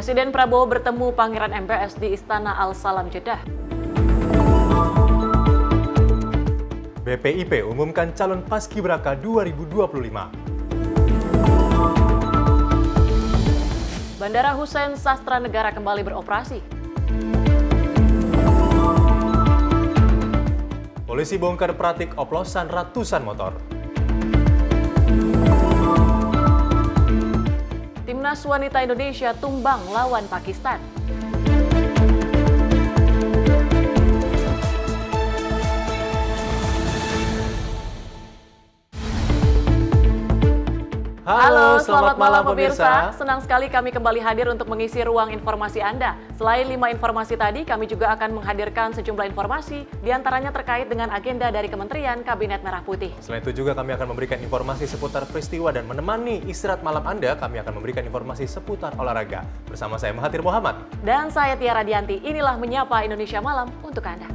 Presiden Prabowo bertemu Pangeran MBS di Istana Al-Salam, Jeddah. BPIP umumkan calon Paskibraka 2025. Bandara Hussein Sastra Negara kembali beroperasi. Polisi bongkar pratik oplosan ratusan motor. Timnas wanita Indonesia tumbang lawan Pakistan. Halo, selamat malam pemirsa. Senang sekali kami kembali hadir untuk mengisi ruang informasi Anda. Selain 5 informasi tadi, kami juga akan menghadirkan sejumlah informasi, diantaranya terkait dengan agenda dari Kementerian Kabinet Merah Putih. Selain itu juga kami akan memberikan informasi seputar peristiwa dan menemani istirahat malam Anda, kami akan memberikan informasi seputar olahraga. Bersama saya Mahathir Muhammad. Dan saya Tiara Dianti, inilah Menyapa Indonesia Malam untuk Anda.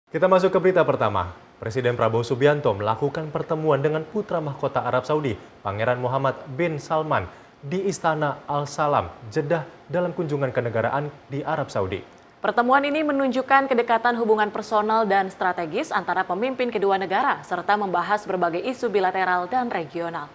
Kita masuk ke berita pertama. Presiden Prabowo Subianto melakukan pertemuan dengan putra mahkota Arab Saudi, Pangeran Mohammed bin Salman, di Istana Al-Salam, Jeddah dalam kunjungan kenegaraan di Arab Saudi. Pertemuan ini menunjukkan kedekatan hubungan personal dan strategis antara pemimpin kedua negara, serta membahas berbagai isu bilateral dan regional.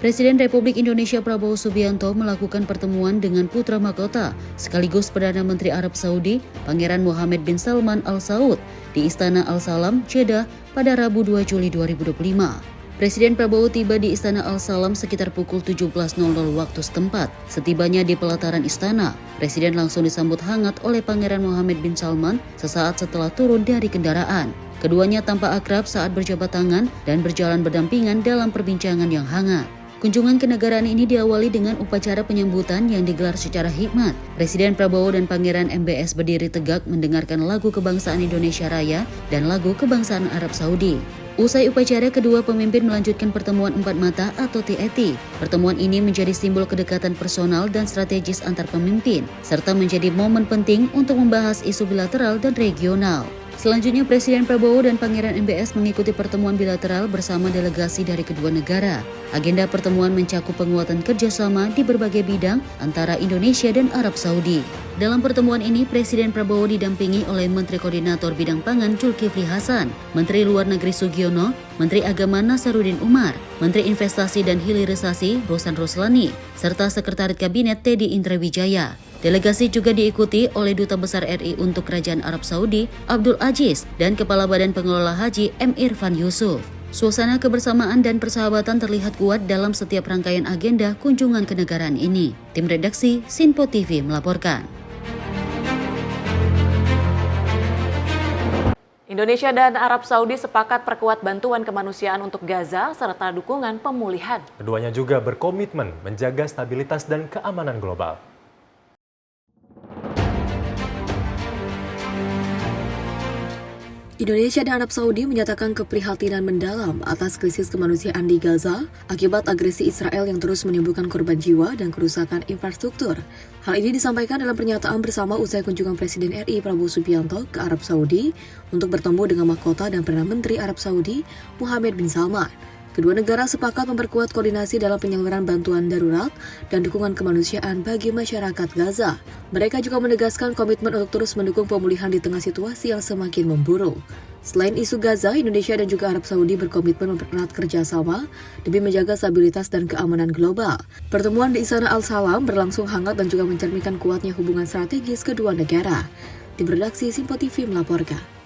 Presiden Republik Indonesia Prabowo Subianto melakukan pertemuan dengan putra mahkota sekaligus Perdana Menteri Arab Saudi, Pangeran Mohammed bin Salman Al Saud di Istana Al-Salam, Jeddah pada Rabu 2 Juli 2025. Presiden Prabowo tiba di Istana Al-Salam sekitar pukul 17.00 waktu setempat. Setibanya di pelataran istana, Presiden langsung disambut hangat oleh Pangeran Mohammed bin Salman sesaat setelah turun dari kendaraan. Keduanya tampak akrab saat berjabat tangan dan berjalan berdampingan dalam perbincangan yang hangat. Kunjungan kenegaraan ini diawali dengan upacara penyambutan yang digelar secara hikmat. Presiden Prabowo dan Pangeran MBS berdiri tegak mendengarkan lagu kebangsaan Indonesia Raya dan lagu kebangsaan Arab Saudi. Usai upacara, kedua pemimpin melanjutkan pertemuan empat mata atau TET. Pertemuan ini menjadi simbol kedekatan personal dan strategis antar pemimpin, serta menjadi momen penting untuk membahas isu bilateral dan regional. Selanjutnya, Presiden Prabowo dan Pangeran MBS mengikuti pertemuan bilateral bersama delegasi dari kedua negara. Agenda pertemuan mencakup penguatan kerjasama di berbagai bidang antara Indonesia dan Arab Saudi. Dalam pertemuan ini, Presiden Prabowo didampingi oleh Menteri Koordinator Bidang Pangan Zulkifli Hasan, Menteri Luar Negeri Sugiono, Menteri Agama Nasaruddin Umar, Menteri Investasi dan Hilirisasi Rosan Roslani, serta Sekretaris Kabinet Teddy Indrawijaya. Delegasi juga diikuti oleh Duta Besar RI untuk Kerajaan Arab Saudi, Abdul Aziz, dan Kepala Badan Pengelola Haji M. Irfan Yusuf. Suasana kebersamaan dan persahabatan terlihat kuat dalam setiap rangkaian agenda kunjungan kenegaraan ini. Tim redaksi Sinpo TV melaporkan. Indonesia dan Arab Saudi sepakat perkuat bantuan kemanusiaan untuk Gaza serta dukungan pemulihan. Keduanya juga berkomitmen menjaga stabilitas dan keamanan global. Indonesia dan Arab Saudi menyatakan keprihatinan mendalam atas krisis kemanusiaan di Gaza akibat agresi Israel yang terus menimbulkan korban jiwa dan kerusakan infrastruktur. Hal ini disampaikan dalam pernyataan bersama usai kunjungan Presiden RI Prabowo Subianto ke Arab Saudi untuk bertemu dengan mahkota dan Perdana Menteri Arab Saudi Mohammed bin Salman. Kedua negara sepakat memperkuat koordinasi dalam penyelenggaraan bantuan darurat dan dukungan kemanusiaan bagi masyarakat Gaza. Mereka juga menegaskan komitmen untuk terus mendukung pemulihan di tengah situasi yang semakin memburuk. Selain isu Gaza, Indonesia dan juga Arab Saudi berkomitmen mempererat kerjasama demi menjaga stabilitas dan keamanan global. Pertemuan di Istana Al-Salam berlangsung hangat dan juga mencerminkan kuatnya hubungan strategis kedua negara. Tim redaksi Sinpo TV melaporkan.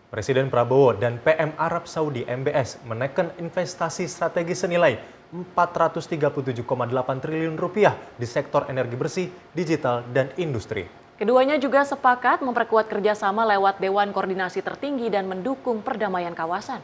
Presiden Prabowo dan PM Arab Saudi MBS menaikkan investasi strategis senilai 437,8 triliun rupiah di sektor energi bersih, digital, dan industri. Keduanya juga sepakat memperkuat kerjasama lewat Dewan Koordinasi Tertinggi dan mendukung perdamaian kawasan.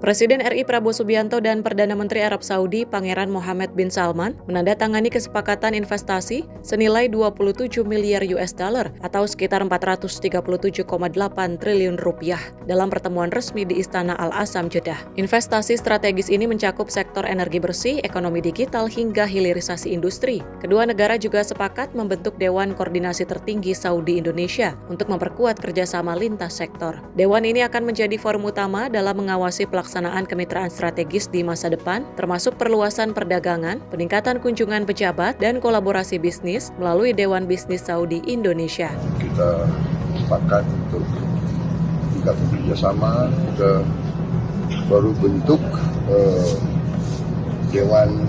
Presiden RI Prabowo Subianto dan Perdana Menteri Arab Saudi Pangeran Mohammed bin Salman menandatangani kesepakatan investasi senilai 27 miliar US dollar atau sekitar 437,8 triliun rupiah dalam pertemuan resmi di Istana Al-Azam, Jeddah. Investasi strategis ini mencakup sektor energi bersih, ekonomi digital, hingga hilirisasi industri. Kedua negara juga sepakat membentuk Dewan Koordinasi Tertinggi Saudi Indonesia untuk memperkuat kerjasama lintas sektor. Dewan ini akan menjadi forum utama dalam mengawasi pelaksanaan kemitraan strategis di masa depan, termasuk perluasan perdagangan, peningkatan kunjungan pejabat, dan kolaborasi bisnis melalui Dewan Bisnis Saudi Indonesia. Kita sepakat untuk tingkat kerjasama, kita baru bentuk Dewan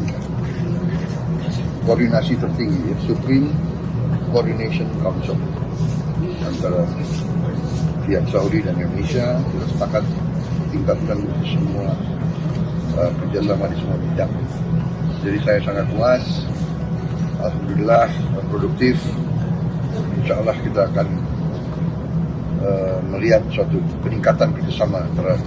Koordinasi Tertinggi, Supreme Coordination Council, antara pihak Saudi dan Indonesia. Kita sepakat tingkatkan semua kerjasama di semua bidang. Jadi saya sangat puas, alhamdulillah produktif. Insya Allah kita akan melihat suatu peningkatan kerjasama antara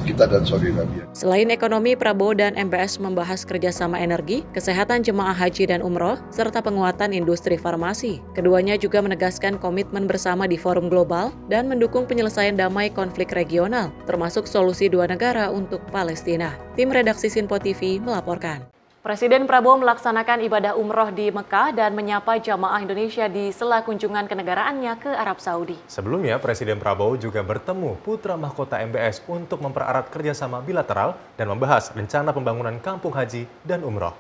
kita dan Saudi Arabia. Selain ekonomi, Prabowo dan MBS membahas kerjasama energi, kesehatan jemaah haji dan umroh, serta penguatan industri farmasi. Keduanya juga menegaskan komitmen bersama di forum global dan mendukung penyelesaian damai konflik regional, termasuk solusi dua negara untuk Palestina. Tim redaksi Sinpo TV melaporkan. Presiden Prabowo melaksanakan ibadah umroh di Mekah dan menyapa jamaah Indonesia di sela kunjungan kenegaraannya ke Arab Saudi. Sebelumnya, Presiden Prabowo juga bertemu putra mahkota MBS untuk mempererat kerjasama bilateral dan membahas rencana pembangunan kampung haji dan umroh.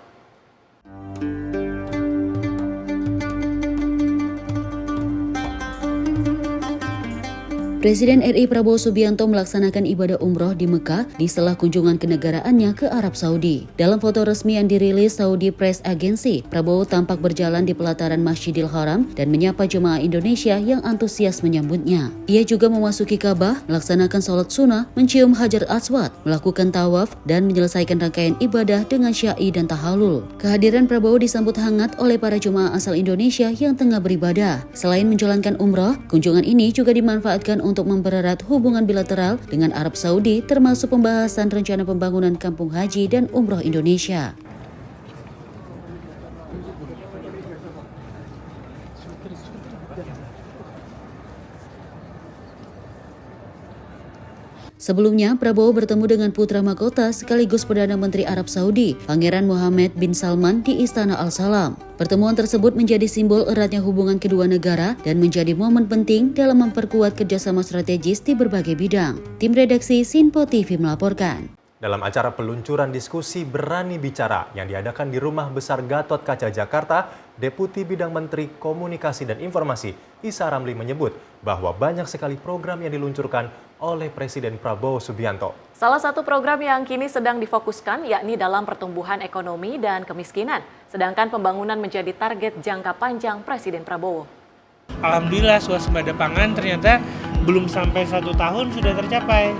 Presiden RI Prabowo Subianto melaksanakan ibadah umroh di Mekah di sela kunjungan kenegaraannya ke Arab Saudi. Dalam foto resmi yang dirilis Saudi Press Agency, Prabowo tampak berjalan di pelataran Masjidil Haram dan menyapa jemaah Indonesia yang antusias menyambutnya. Ia juga memasuki Ka'bah, melaksanakan sholat sunnah, mencium Hajar Aswad, melakukan tawaf, dan menyelesaikan rangkaian ibadah dengan sya'i dan tahalul. Kehadiran Prabowo disambut hangat oleh para jemaah asal Indonesia yang tengah beribadah. Selain menjalankan umroh, kunjungan ini juga dimanfaatkan untuk mempererat hubungan bilateral dengan Arab Saudi, termasuk pembahasan rencana pembangunan kampung haji dan umroh Indonesia. Sebelumnya, Prabowo bertemu dengan putra mahkota sekaligus Perdana Menteri Arab Saudi, Pangeran Mohammed bin Salman di Istana Al-Salam. Pertemuan tersebut menjadi simbol eratnya hubungan kedua negara dan menjadi momen penting dalam memperkuat kerjasama strategis di berbagai bidang. Tim redaksi Sinpo TV melaporkan. Dalam acara peluncuran diskusi Berani Bicara yang diadakan di Rumah Besar Gatot Kaca Jakarta, Deputi Bidang Menteri Komunikasi dan Informasi Isa Ramli menyebut bahwa banyak sekali program yang diluncurkan oleh Presiden Prabowo Subianto. Salah satu program yang kini sedang difokuskan yakni dalam pertumbuhan ekonomi dan kemiskinan, sedangkan pembangunan menjadi target jangka panjang Presiden Prabowo. Alhamdulillah swasembada pangan ternyata belum sampai 1 tahun sudah tercapai.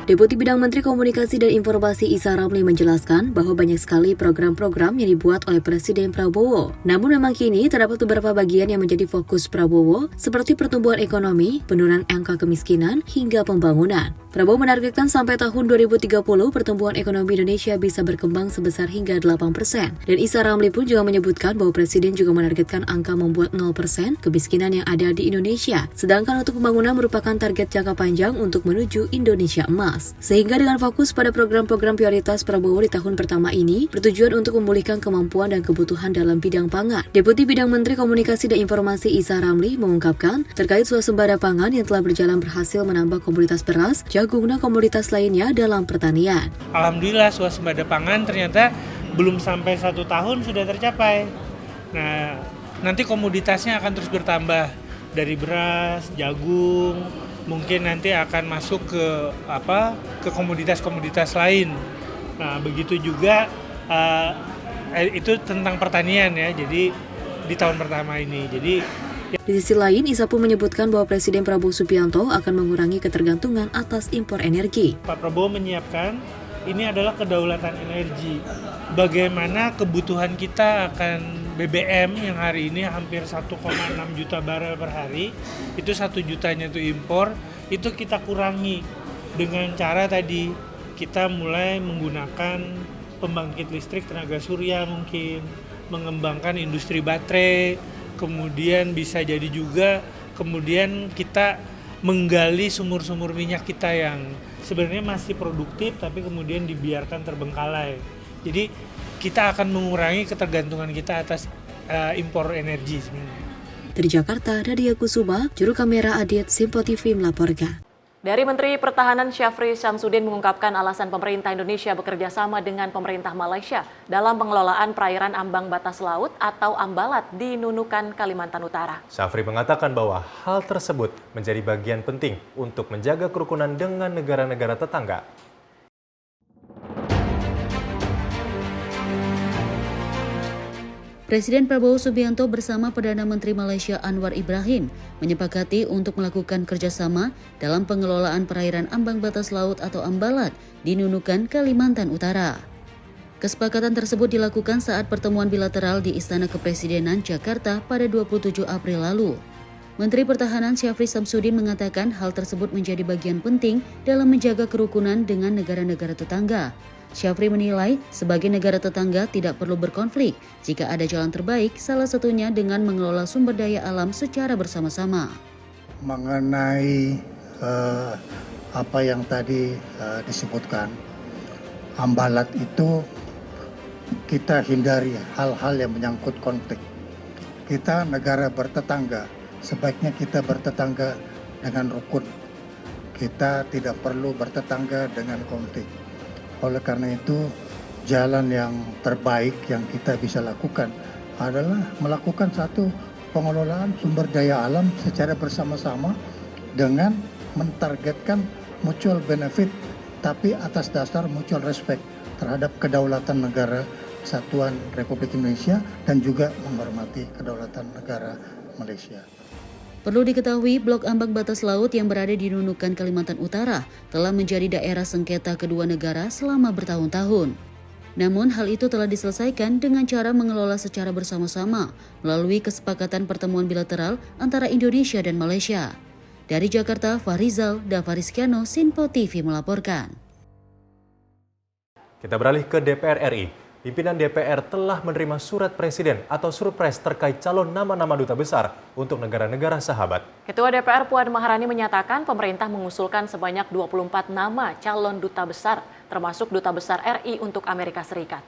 Deputi Bidang Menteri Komunikasi dan Informasi Isa Ramli menjelaskan bahwa banyak sekali program-program yang dibuat oleh Presiden Prabowo. Namun memang kini terdapat beberapa bagian yang menjadi fokus Prabowo seperti pertumbuhan ekonomi, penurunan angka kemiskinan, hingga pembangunan. Prabowo menargetkan sampai tahun 2030 pertumbuhan ekonomi Indonesia bisa berkembang sebesar hingga 8%. Dan Isa Ramli pun juga menyebutkan bahwa Presiden juga menargetkan angka membuat 0% kemiskinan yang ada di Indonesia. Sedangkan untuk pembangunan merupakan target jangka panjang untuk menuju Indonesia Emas. Sehingga dengan fokus pada program-program prioritas Prabowo di tahun pertama ini, bertujuan untuk memulihkan kemampuan dan kebutuhan dalam bidang pangan. Deputi Bidang Menteri Komunikasi dan Informasi Isa Ramli mengungkapkan terkait swasembada pangan yang telah berjalan berhasil menambah komoditas beras, jagung, dan komoditas lainnya dalam pertanian. Alhamdulillah swasembada pangan ternyata belum sampai 1 tahun sudah tercapai. Nah, nanti komoditasnya akan terus bertambah dari beras, jagung, mungkin nanti akan masuk ke komoditas-komoditas lain. Nah, begitu juga itu tentang pertanian ya. Jadi di tahun pertama ini. Di sisi lain, Isa pun menyebutkan bahwa Presiden Prabowo Subianto akan mengurangi ketergantungan atas impor energi. Pak Prabowo menyiapkan ini adalah kedaulatan energi. Bagaimana kebutuhan kita akan BBM yang hari ini hampir 1,6 juta barel per hari, itu 1 jutanya itu impor, itu kita kurangi dengan cara tadi kita mulai menggunakan pembangkit listrik tenaga surya mungkin, mengembangkan industri baterai, kemudian bisa jadi juga kemudian kita menggali sumur-sumur minyak kita yang sebenarnya masih produktif tapi kemudian dibiarkan terbengkalai. Jadi kita akan mengurangi ketergantungan kita atas impor energi sebenarnya. Dari Jakarta, Nadia Kusuma, juru kamera Adit, Simpo TV melaporkan. Dari Menteri Pertahanan Syafri Syamsuddin mengungkapkan alasan pemerintah Indonesia bekerja sama dengan pemerintah Malaysia dalam pengelolaan perairan ambang batas laut atau Ambalat di Nunukan, Kalimantan Utara. Syafri mengatakan bahwa hal tersebut menjadi bagian penting untuk menjaga kerukunan dengan negara-negara tetangga. Presiden Prabowo Subianto bersama Perdana Menteri Malaysia Anwar Ibrahim menyepakati untuk melakukan kerjasama dalam pengelolaan perairan ambang batas laut atau Ambalat di Nunukan, Kalimantan Utara. Kesepakatan tersebut dilakukan saat pertemuan bilateral di Istana Kepresidenan Jakarta pada 27 April lalu. Menteri Pertahanan Syafri Syamsuddin mengatakan hal tersebut menjadi bagian penting dalam menjaga kerukunan dengan negara-negara tetangga. Syafri menilai sebagai negara tetangga tidak perlu berkonflik jika ada jalan terbaik, salah satunya dengan mengelola sumber daya alam secara bersama-sama. Mengenai apa yang tadi disebutkan, Ambalat itu kita hindari hal-hal yang menyangkut konflik. Kita negara bertetangga, sebaiknya kita bertetangga dengan rukun. Kita tidak perlu bertetangga dengan konflik. Oleh karena itu, jalan yang terbaik yang kita bisa lakukan adalah melakukan satu pengelolaan sumber daya alam secara bersama-sama dengan mentargetkan mutual benefit, tapi atas dasar mutual respect terhadap kedaulatan negara Kesatuan Republik Indonesia dan juga menghormati kedaulatan negara Malaysia. Perlu diketahui, blok ambang batas laut yang berada di Nunukan, Kalimantan Utara telah menjadi daerah sengketa kedua negara selama bertahun-tahun. Namun hal itu telah diselesaikan dengan cara mengelola secara bersama-sama melalui kesepakatan pertemuan bilateral antara Indonesia dan Malaysia. Dari Jakarta, Fahrizal Davarizkiano, Sinpo TV melaporkan. Kita beralih ke DPR RI. Pimpinan DPR telah menerima surat presiden atau surpres terkait calon nama-nama duta besar untuk negara-negara sahabat. Ketua DPR Puan Maharani menyatakan pemerintah mengusulkan sebanyak 24 nama calon duta besar, termasuk duta besar RI untuk Amerika Serikat.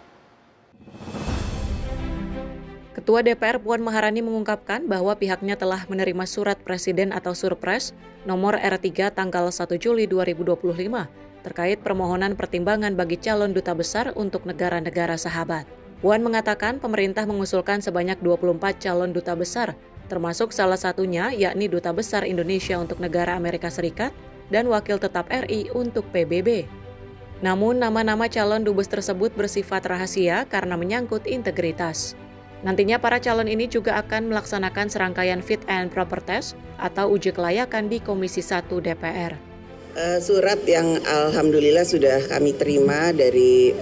Ketua DPR Puan Maharani mengungkapkan bahwa pihaknya telah menerima surat presiden atau surpres nomor R3 tanggal 1 Juli 2025 terkait permohonan pertimbangan bagi calon duta besar untuk negara-negara sahabat. Puan mengatakan pemerintah mengusulkan sebanyak 24 calon duta besar, termasuk salah satunya yakni Duta Besar Indonesia untuk negara Amerika Serikat dan Wakil Tetap RI untuk PBB. Namun nama-nama calon dubes tersebut bersifat rahasia karena menyangkut integritas. Nantinya para calon ini juga akan melaksanakan serangkaian fit and proper test atau uji kelayakan di Komisi 1 DPR. Surat yang alhamdulillah sudah kami terima dari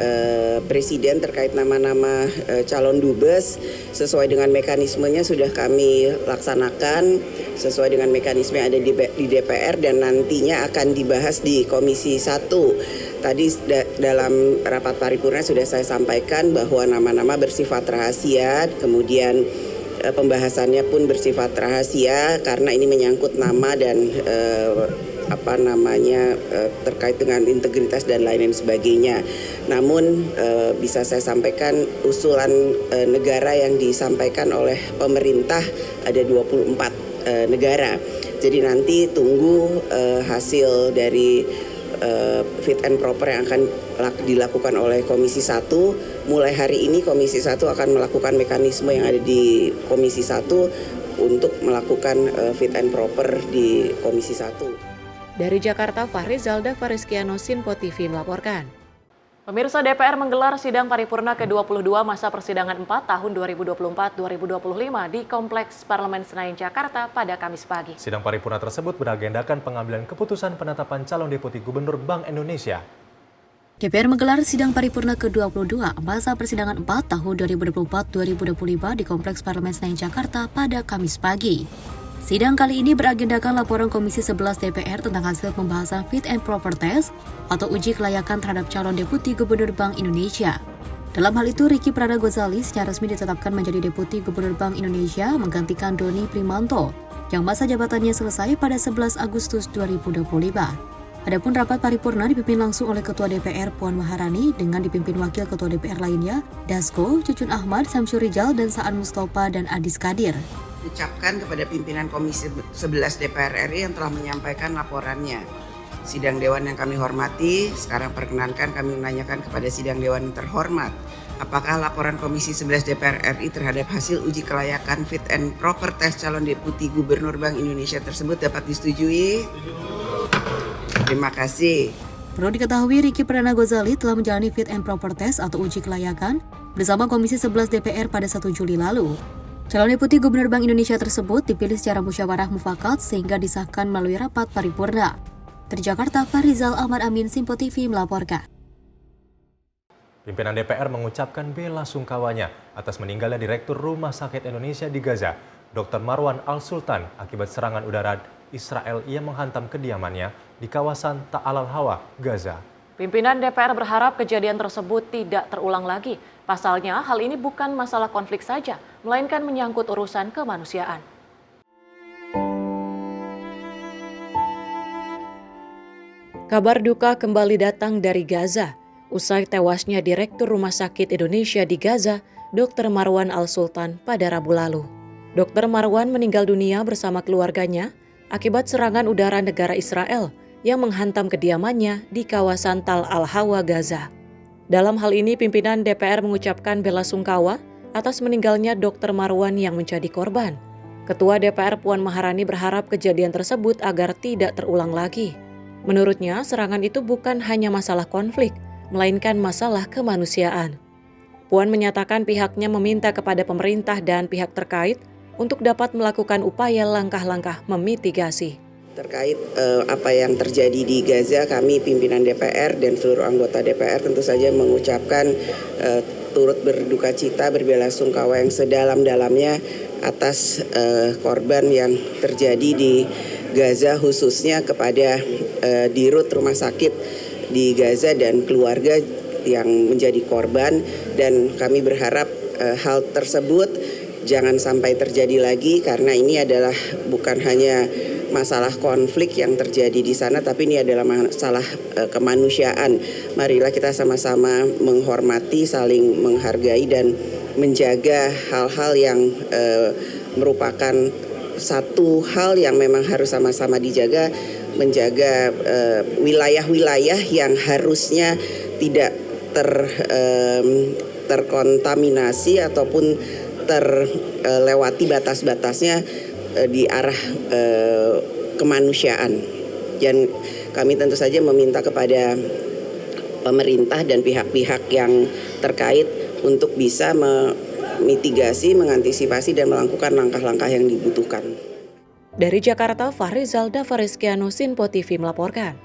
Presiden terkait nama-nama calon dubes sesuai dengan mekanismenya sudah kami laksanakan sesuai dengan mekanisme yang ada di DPR dan nantinya akan dibahas di Komisi 1. Tadi dalam rapat paripurna sudah saya sampaikan bahwa nama-nama bersifat rahasia, kemudian pembahasannya pun bersifat rahasia karena ini menyangkut nama dan terkait dengan integritas dan lain sebagainya. Namun bisa saya sampaikan usulan negara yang disampaikan oleh pemerintah ada 24 negara. Jadi nanti tunggu hasil dari fit and proper yang akan dilakukan oleh Komisi 1. Mulai hari ini Komisi 1 akan melakukan mekanisme yang ada di Komisi 1 untuk melakukan fit and proper di Komisi 1. Dari Jakarta, Fahrizal Davarizkiano, Sinpo TV melaporkan. Pemirsa, DPR menggelar sidang paripurna ke-22 masa persidangan 4 tahun 2024-2025 di Kompleks Parlemen Senayan, Jakarta pada Kamis pagi. Sidang paripurna tersebut beragendakan pengambilan keputusan penetapan calon Deputi Gubernur Bank Indonesia. DPR menggelar sidang paripurna ke-22 masa persidangan 4 tahun 2024-2025 di Kompleks Parlemen Senayan, Jakarta pada Kamis pagi. Sidang kali ini beragendakan laporan Komisi 11 DPR tentang hasil pembahasan Fit and Proper Test atau uji kelayakan terhadap calon Deputi Gubernur Bank Indonesia. Dalam hal itu, Ricky Pradana Ghazali secara resmi ditetapkan menjadi Deputi Gubernur Bank Indonesia menggantikan Doni Primanto yang masa jabatannya selesai pada 11 Agustus 2025. Adapun rapat paripurna dipimpin langsung oleh Ketua DPR Puan Maharani dengan dipimpin Wakil Ketua DPR lainnya, Dasko, Cucun Ahmad, Samsur Rijal, dan Saan Mustafa dan Adis Kadir. Ucapkan kepada pimpinan Komisi 11 DPR RI yang telah menyampaikan laporannya. Sidang Dewan yang kami hormati, sekarang perkenankan kami menanyakan kepada Sidang Dewan yang terhormat, apakah laporan Komisi 11 DPR RI terhadap hasil uji kelayakan Fit and Proper Test calon Deputi Gubernur Bank Indonesia tersebut dapat disetujui? Terima kasih. Perlu diketahui, Ricky Pradana Ghazali telah menjalani Fit and Proper Test atau uji kelayakan bersama Komisi 11 DPR pada 1 Juli lalu. Calon Deputi Gubernur Bank Indonesia tersebut dipilih secara musyawarah mufakat sehingga disahkan melalui rapat paripurna. Dari Jakarta, Farizal Ahmad Amin, Simpo TV melaporkan. Pimpinan DPR mengucapkan bela sungkawanya atas meninggalnya Direktur Rumah Sakit Indonesia di Gaza, Dr. Marwan Al-Sultan, akibat serangan udara Israel yang menghantam kediamannya di kawasan Ta'al al-Hawa, Gaza. Pimpinan DPR berharap kejadian tersebut tidak terulang lagi. Pasalnya, hal ini bukan masalah konflik saja, melainkan menyangkut urusan kemanusiaan. Kabar duka kembali datang dari Gaza. Usai tewasnya Direktur Rumah Sakit Indonesia di Gaza, Dr. Marwan Al-Sultan pada Rabu lalu. Dr. Marwan meninggal dunia bersama keluarganya akibat serangan udara negara Israel yang menghantam kediamannya di kawasan Tal al-Hawa, Gaza. Dalam hal ini, pimpinan DPR mengucapkan bela sungkawa atas meninggalnya Dr. Marwan yang menjadi korban. Ketua DPR Puan Maharani berharap kejadian tersebut agar tidak terulang lagi. Menurutnya, serangan itu bukan hanya masalah konflik, melainkan masalah kemanusiaan. Puan menyatakan pihaknya meminta kepada pemerintah dan pihak terkait untuk dapat melakukan upaya langkah-langkah memitigasi. Terkait apa yang terjadi di Gaza, kami pimpinan DPR dan seluruh anggota DPR tentu saja mengucapkan turut berduka cita, berbelasungkawa yang sedalam-dalamnya atas korban yang terjadi di Gaza, khususnya kepada dirut rumah sakit di Gaza dan keluarga yang menjadi korban, dan kami berharap hal tersebut jangan sampai terjadi lagi, karena ini adalah bukan hanya masalah konflik yang terjadi di sana, tapi ini adalah masalah kemanusiaan. Marilah kita sama-sama menghormati, saling menghargai dan menjaga hal-hal yang merupakan satu hal yang memang harus sama-sama dijaga, menjaga wilayah-wilayah yang harusnya tidak terkontaminasi ataupun terlewati batas-batasnya di arah kemanusiaan. Dan kami tentu saja meminta kepada pemerintah dan pihak-pihak yang terkait untuk bisa memitigasi, mengantisipasi dan melakukan langkah-langkah yang dibutuhkan. Dari Jakarta, Farizal Davareskiano, Simpo TV melaporkan.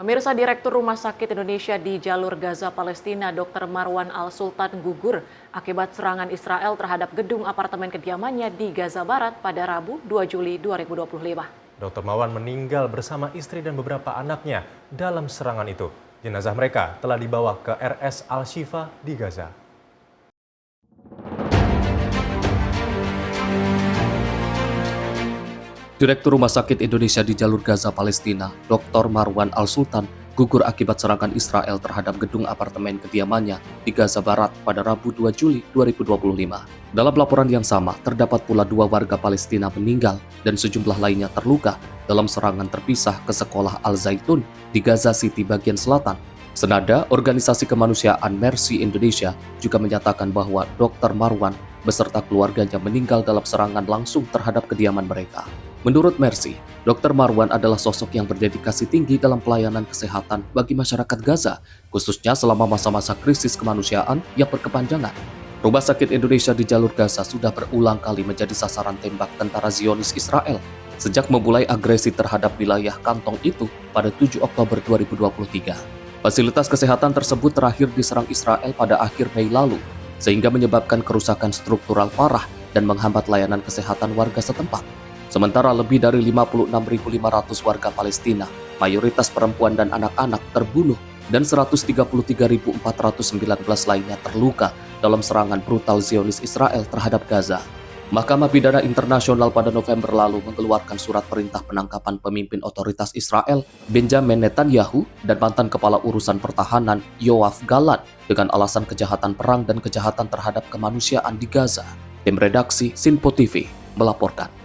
Pemirsa, Direktur Rumah Sakit Indonesia di jalur Gaza, Palestina, Dr. Marwan Al-Sultan gugur akibat serangan Israel terhadap gedung apartemen kediamannya di Gaza Barat pada Rabu 2 Juli 2025. Dr. Marwan meninggal bersama istri dan beberapa anaknya dalam serangan itu. Jenazah mereka telah dibawa ke RS Al-Shifa di Gaza. Direktur Rumah Sakit Indonesia di jalur Gaza, Palestina, Dr. Marwan Al-Sultan, gugur akibat serangan Israel terhadap gedung apartemen kediamannya di Gaza Barat pada Rabu 2 Juli 2025. Dalam laporan yang sama, terdapat pula 2 warga Palestina meninggal dan sejumlah lainnya terluka dalam serangan terpisah ke sekolah Al-Zaitun di Gaza City bagian selatan. Senada, organisasi kemanusiaan Mercy Indonesia juga menyatakan bahwa Dr. Marwan beserta keluarganya meninggal dalam serangan langsung terhadap kediaman mereka. Menurut Mercy, Dr. Marwan adalah sosok yang berdedikasi tinggi dalam pelayanan kesehatan bagi masyarakat Gaza, khususnya selama masa-masa krisis kemanusiaan yang berkepanjangan. Rumah Sakit Indonesia di jalur Gaza sudah berulang kali menjadi sasaran tembak tentara Zionis Israel sejak memulai agresi terhadap wilayah kantong itu pada 7 Oktober 2023. Fasilitas kesehatan tersebut terakhir diserang Israel pada akhir Mei lalu, sehingga menyebabkan kerusakan struktural parah dan menghambat layanan kesehatan warga setempat. Sementara lebih dari 56.500 warga Palestina, mayoritas perempuan dan anak-anak terbunuh dan 133.419 lainnya terluka dalam serangan brutal Zionis Israel terhadap Gaza. Mahkamah Pidana Internasional pada November lalu mengeluarkan surat perintah penangkapan pemimpin otoritas Israel Benjamin Netanyahu dan mantan kepala urusan pertahanan Yoav Gallant dengan alasan kejahatan perang dan kejahatan terhadap kemanusiaan di Gaza. Tim redaksi Sinpo TV melaporkan.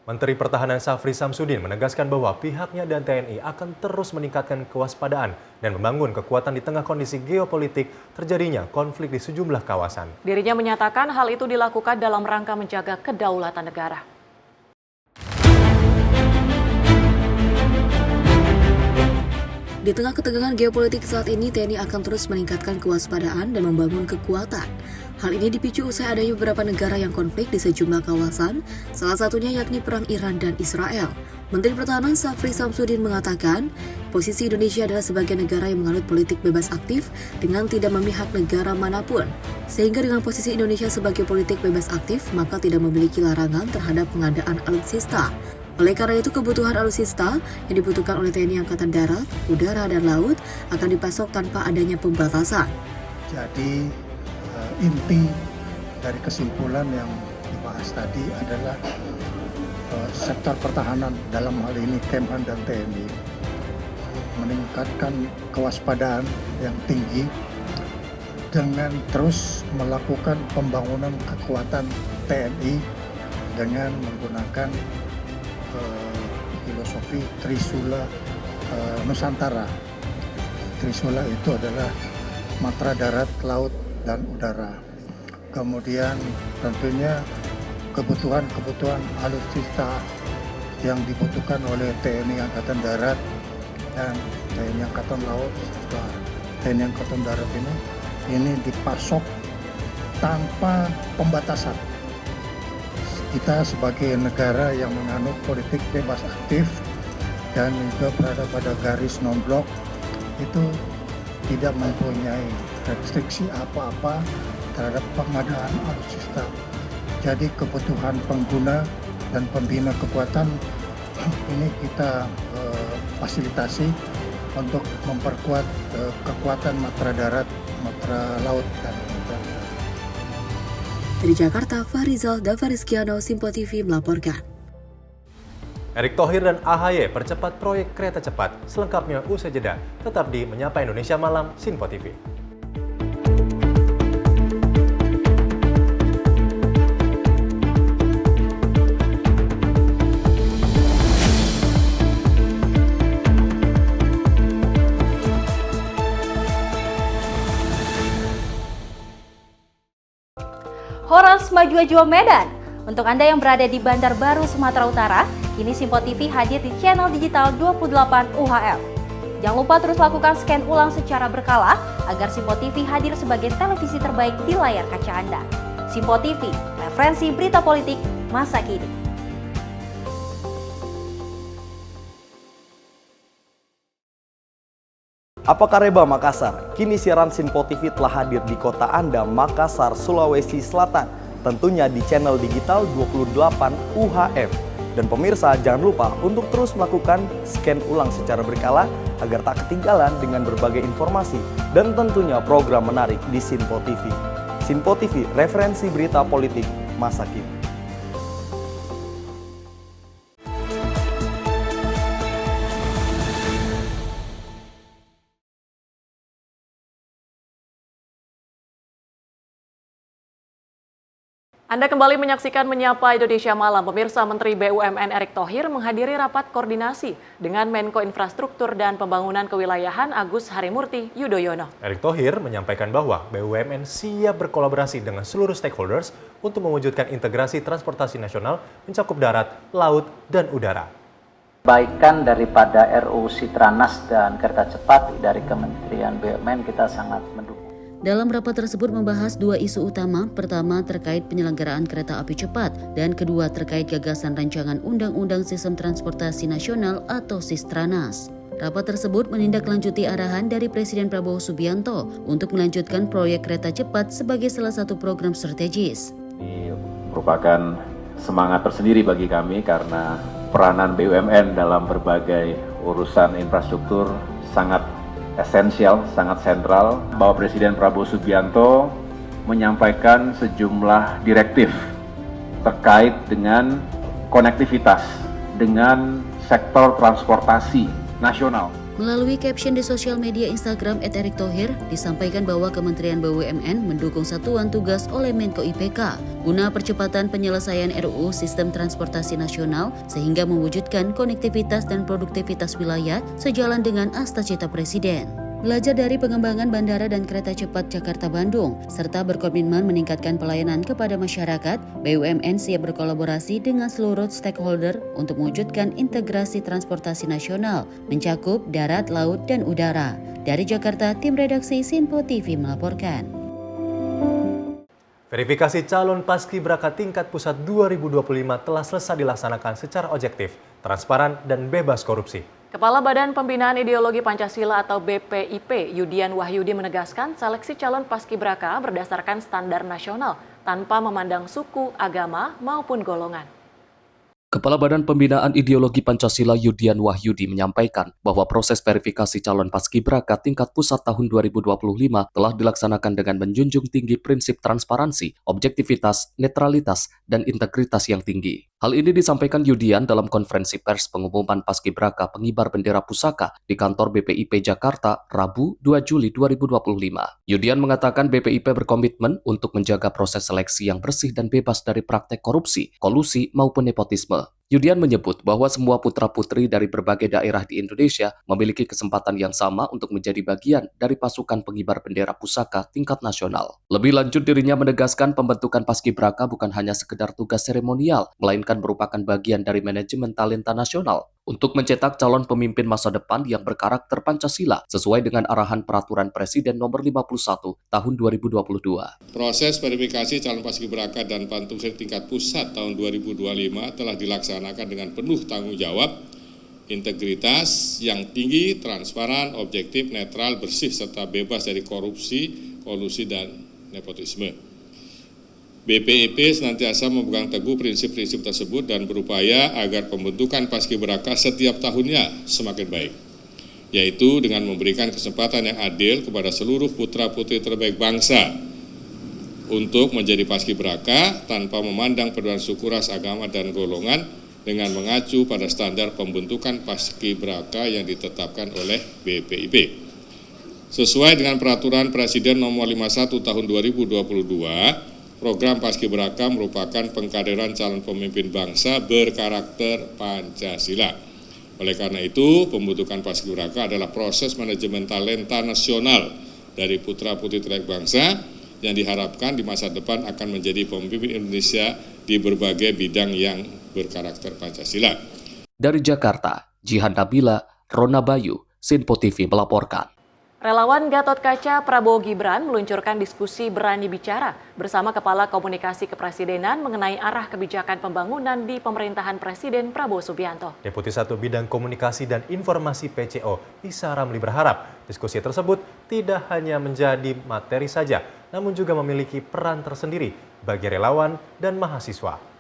Menteri Pertahanan Safri Samsudin menegaskan bahwa pihaknya dan TNI akan terus meningkatkan kewaspadaan dan membangun kekuatan di tengah kondisi geopolitik terjadinya konflik di sejumlah kawasan. Dirinya menyatakan hal itu dilakukan dalam rangka menjaga kedaulatan negara. Di tengah ketegangan geopolitik saat ini, TNI akan terus meningkatkan kewaspadaan dan membangun kekuatan. Hal ini dipicu usai adanya beberapa negara yang konflik di sejumlah kawasan, salah satunya yakni perang Iran dan Israel. Menteri Pertahanan Safri Samsudin mengatakan, posisi Indonesia adalah sebagai negara yang menganut politik bebas aktif dengan tidak memihak negara manapun. Sehingga dengan posisi Indonesia sebagai politik bebas aktif, maka tidak memiliki larangan terhadap pengadaan alutsista. Oleh karena itu, kebutuhan alutsista yang dibutuhkan oleh TNI Angkatan Darat, Udara, dan Laut akan dipasok tanpa adanya pembatasan. Jadi inti dari kesimpulan yang dibahas tadi adalah sektor pertahanan dalam hal ini Kemhan dan TNI meningkatkan kewaspadaan yang tinggi dengan terus melakukan pembangunan kekuatan TNI dengan menggunakan filosofi Trisula Nusantara. Trisula itu adalah matra darat, laut, dan udara. Kemudian tentunya kebutuhan alutsista yang dibutuhkan oleh TNI Angkatan Darat dan TNI Angkatan Laut serta TNI Angkatan Darat ini dipasok tanpa pembatasan. Kita sebagai negara yang menganut politik bebas aktif dan juga berada pada garis non-blok itu tidak mempunyai restriksi apa-apa terhadap pengadaan alutsista. Jadi kebutuhan pengguna dan pembina kekuatan ini kita fasilitasi untuk memperkuat kekuatan matra darat, matra laut, dan udara. Dari Jakarta, Farizal Davarizkiano, Sinpo TV melaporkan. Erick Thohir dan AHY percepat proyek kereta cepat. Selengkapnya usai jeda. Tetap di Menyapa Indonesia Malam, Sinpo TV. Horas Maju Jual Medan. Untuk Anda yang berada di Bandar Baru, Sumatera Utara, kini Sinpo TV hadir di channel digital 28 UHF. Jangan lupa terus lakukan scan ulang secara berkala agar Sinpo TV hadir sebagai televisi terbaik di layar kaca Anda. Sinpo TV, referensi berita politik masa kini. Apa Kareba Makassar? Kini siaran Sinpo TV telah hadir di kota Anda, Makassar, Sulawesi Selatan. Tentunya di channel digital 28 UHF. Dan pemirsa jangan lupa untuk terus melakukan scan ulang secara berkala agar tak ketinggalan dengan berbagai informasi dan tentunya program menarik di Sinpo TV. Sinpo TV, referensi berita politik masa kini. Anda kembali menyaksikan Menyapa Indonesia Malam. Pemirsa, Menteri BUMN Erick Thohir menghadiri rapat koordinasi dengan Menko Infrastruktur dan Pembangunan Kewilayahan Agus Harimurti Yudhoyono. Erick Thohir menyampaikan bahwa BUMN siap berkolaborasi dengan seluruh stakeholders untuk mewujudkan integrasi transportasi nasional mencakup darat, laut, dan udara. Perbaikan daripada RUU Sitranas dan kereta cepat dari Kementerian BUMN kita sangat mendukung. Dalam rapat tersebut membahas dua isu utama, pertama terkait penyelenggaraan kereta api cepat, dan kedua terkait gagasan rancangan Undang-Undang Sistem Transportasi Nasional atau Sistranas. Rapat tersebut menindaklanjuti arahan dari Presiden Prabowo Subianto untuk melanjutkan proyek kereta cepat sebagai salah satu program strategis. Ini merupakan semangat tersendiri bagi kami karena peranan BUMN dalam berbagai urusan infrastruktur sangat esensial, sangat sentral. Bapak Presiden Prabowo Subianto menyampaikan sejumlah direktif terkait dengan konektivitas dengan sektor transportasi nasional. Melalui caption di sosial media Instagram @Erick Thohir, disampaikan bahwa Kementerian BUMN mendukung satuan tugas oleh Menko IPK guna percepatan penyelesaian RUU Sistem Transportasi Nasional sehingga mewujudkan konektivitas dan produktivitas wilayah sejalan dengan Asta-Cita Presiden. Belajar dari pengembangan bandara dan kereta cepat Jakarta-Bandung, serta berkomitmen meningkatkan pelayanan kepada masyarakat, BUMN siap berkolaborasi dengan seluruh stakeholder untuk mewujudkan integrasi transportasi nasional, mencakup darat, laut, dan udara. Dari Jakarta, tim redaksi Sinpo TV melaporkan. Verifikasi calon paskibraka tingkat pusat 2025 telah selesai dilaksanakan secara objektif, transparan, dan bebas korupsi. Kepala Badan Pembinaan Ideologi Pancasila atau BPIP, Yudian Wahyudi menegaskan seleksi calon paskibraka berdasarkan standar nasional tanpa memandang suku, agama, maupun golongan. Kepala Badan Pembinaan Ideologi Pancasila Yudian Wahyudi menyampaikan bahwa proses verifikasi calon paskibraka tingkat pusat tahun 2025 telah dilaksanakan dengan menjunjung tinggi prinsip transparansi, objektivitas, netralitas, dan integritas yang tinggi. Hal ini disampaikan Yudian dalam konferensi pers pengumuman paskibraka pengibar bendera pusaka di kantor BPIP Jakarta, Rabu 2 Juli 2025. Yudian mengatakan BPIP berkomitmen untuk menjaga proses seleksi yang bersih dan bebas dari praktek korupsi, kolusi, maupun nepotisme. Yudian menyebut bahwa semua putra-putri dari berbagai daerah di Indonesia memiliki kesempatan yang sama untuk menjadi bagian dari pasukan pengibar bendera pusaka tingkat nasional. Lebih lanjut, dirinya menegaskan pembentukan paskibraka bukan hanya sekedar tugas seremonial, melainkan merupakan bagian dari manajemen talenta nasional untuk mencetak calon pemimpin masa depan yang berkarakter Pancasila sesuai dengan arahan Peraturan Presiden Nomor 51 Tahun 2022. Proses verifikasi calon paskibraka dan pantungsir tingkat pusat tahun 2025 telah dilaksanakan dengan penuh tanggung jawab, integritas yang tinggi, transparan, objektif, netral, bersih, serta bebas dari korupsi, kolusi, dan nepotisme. BPIP senantiasa memegang teguh prinsip-prinsip tersebut dan berupaya agar pembentukan paskibraka setiap tahunnya semakin baik, yaitu dengan memberikan kesempatan yang adil kepada seluruh putra-putri terbaik bangsa untuk menjadi paskibraka tanpa memandang perbedaan suku, ras, agama, dan golongan dengan mengacu pada standar pembentukan paskibraka yang ditetapkan oleh BPIP. Sesuai dengan Peraturan Presiden Nomor 51 Tahun 2022, program paskibraka merupakan pengkaderan calon pemimpin bangsa berkarakter Pancasila. Oleh karena itu, pembentukan paskibraka adalah proses manajemen talenta nasional dari putra-putri terbaik bangsa yang diharapkan di masa depan akan menjadi pemimpin Indonesia di berbagai bidang yang berkarakter Pancasila. Dari Jakarta, Jihan Nabila, Rona Bayu, Sinpo TV melaporkan. Relawan Gatot Kaca Prabowo Gibran meluncurkan diskusi berani bicara bersama Kepala Komunikasi Kepresidenan mengenai arah kebijakan pembangunan di pemerintahan Presiden Prabowo Subianto. Deputi 1 Bidang Komunikasi dan Informasi PCO, Isa Ramli berharap diskusi tersebut tidak hanya menjadi materi saja, namun juga memiliki peran tersendiri bagi relawan dan mahasiswa.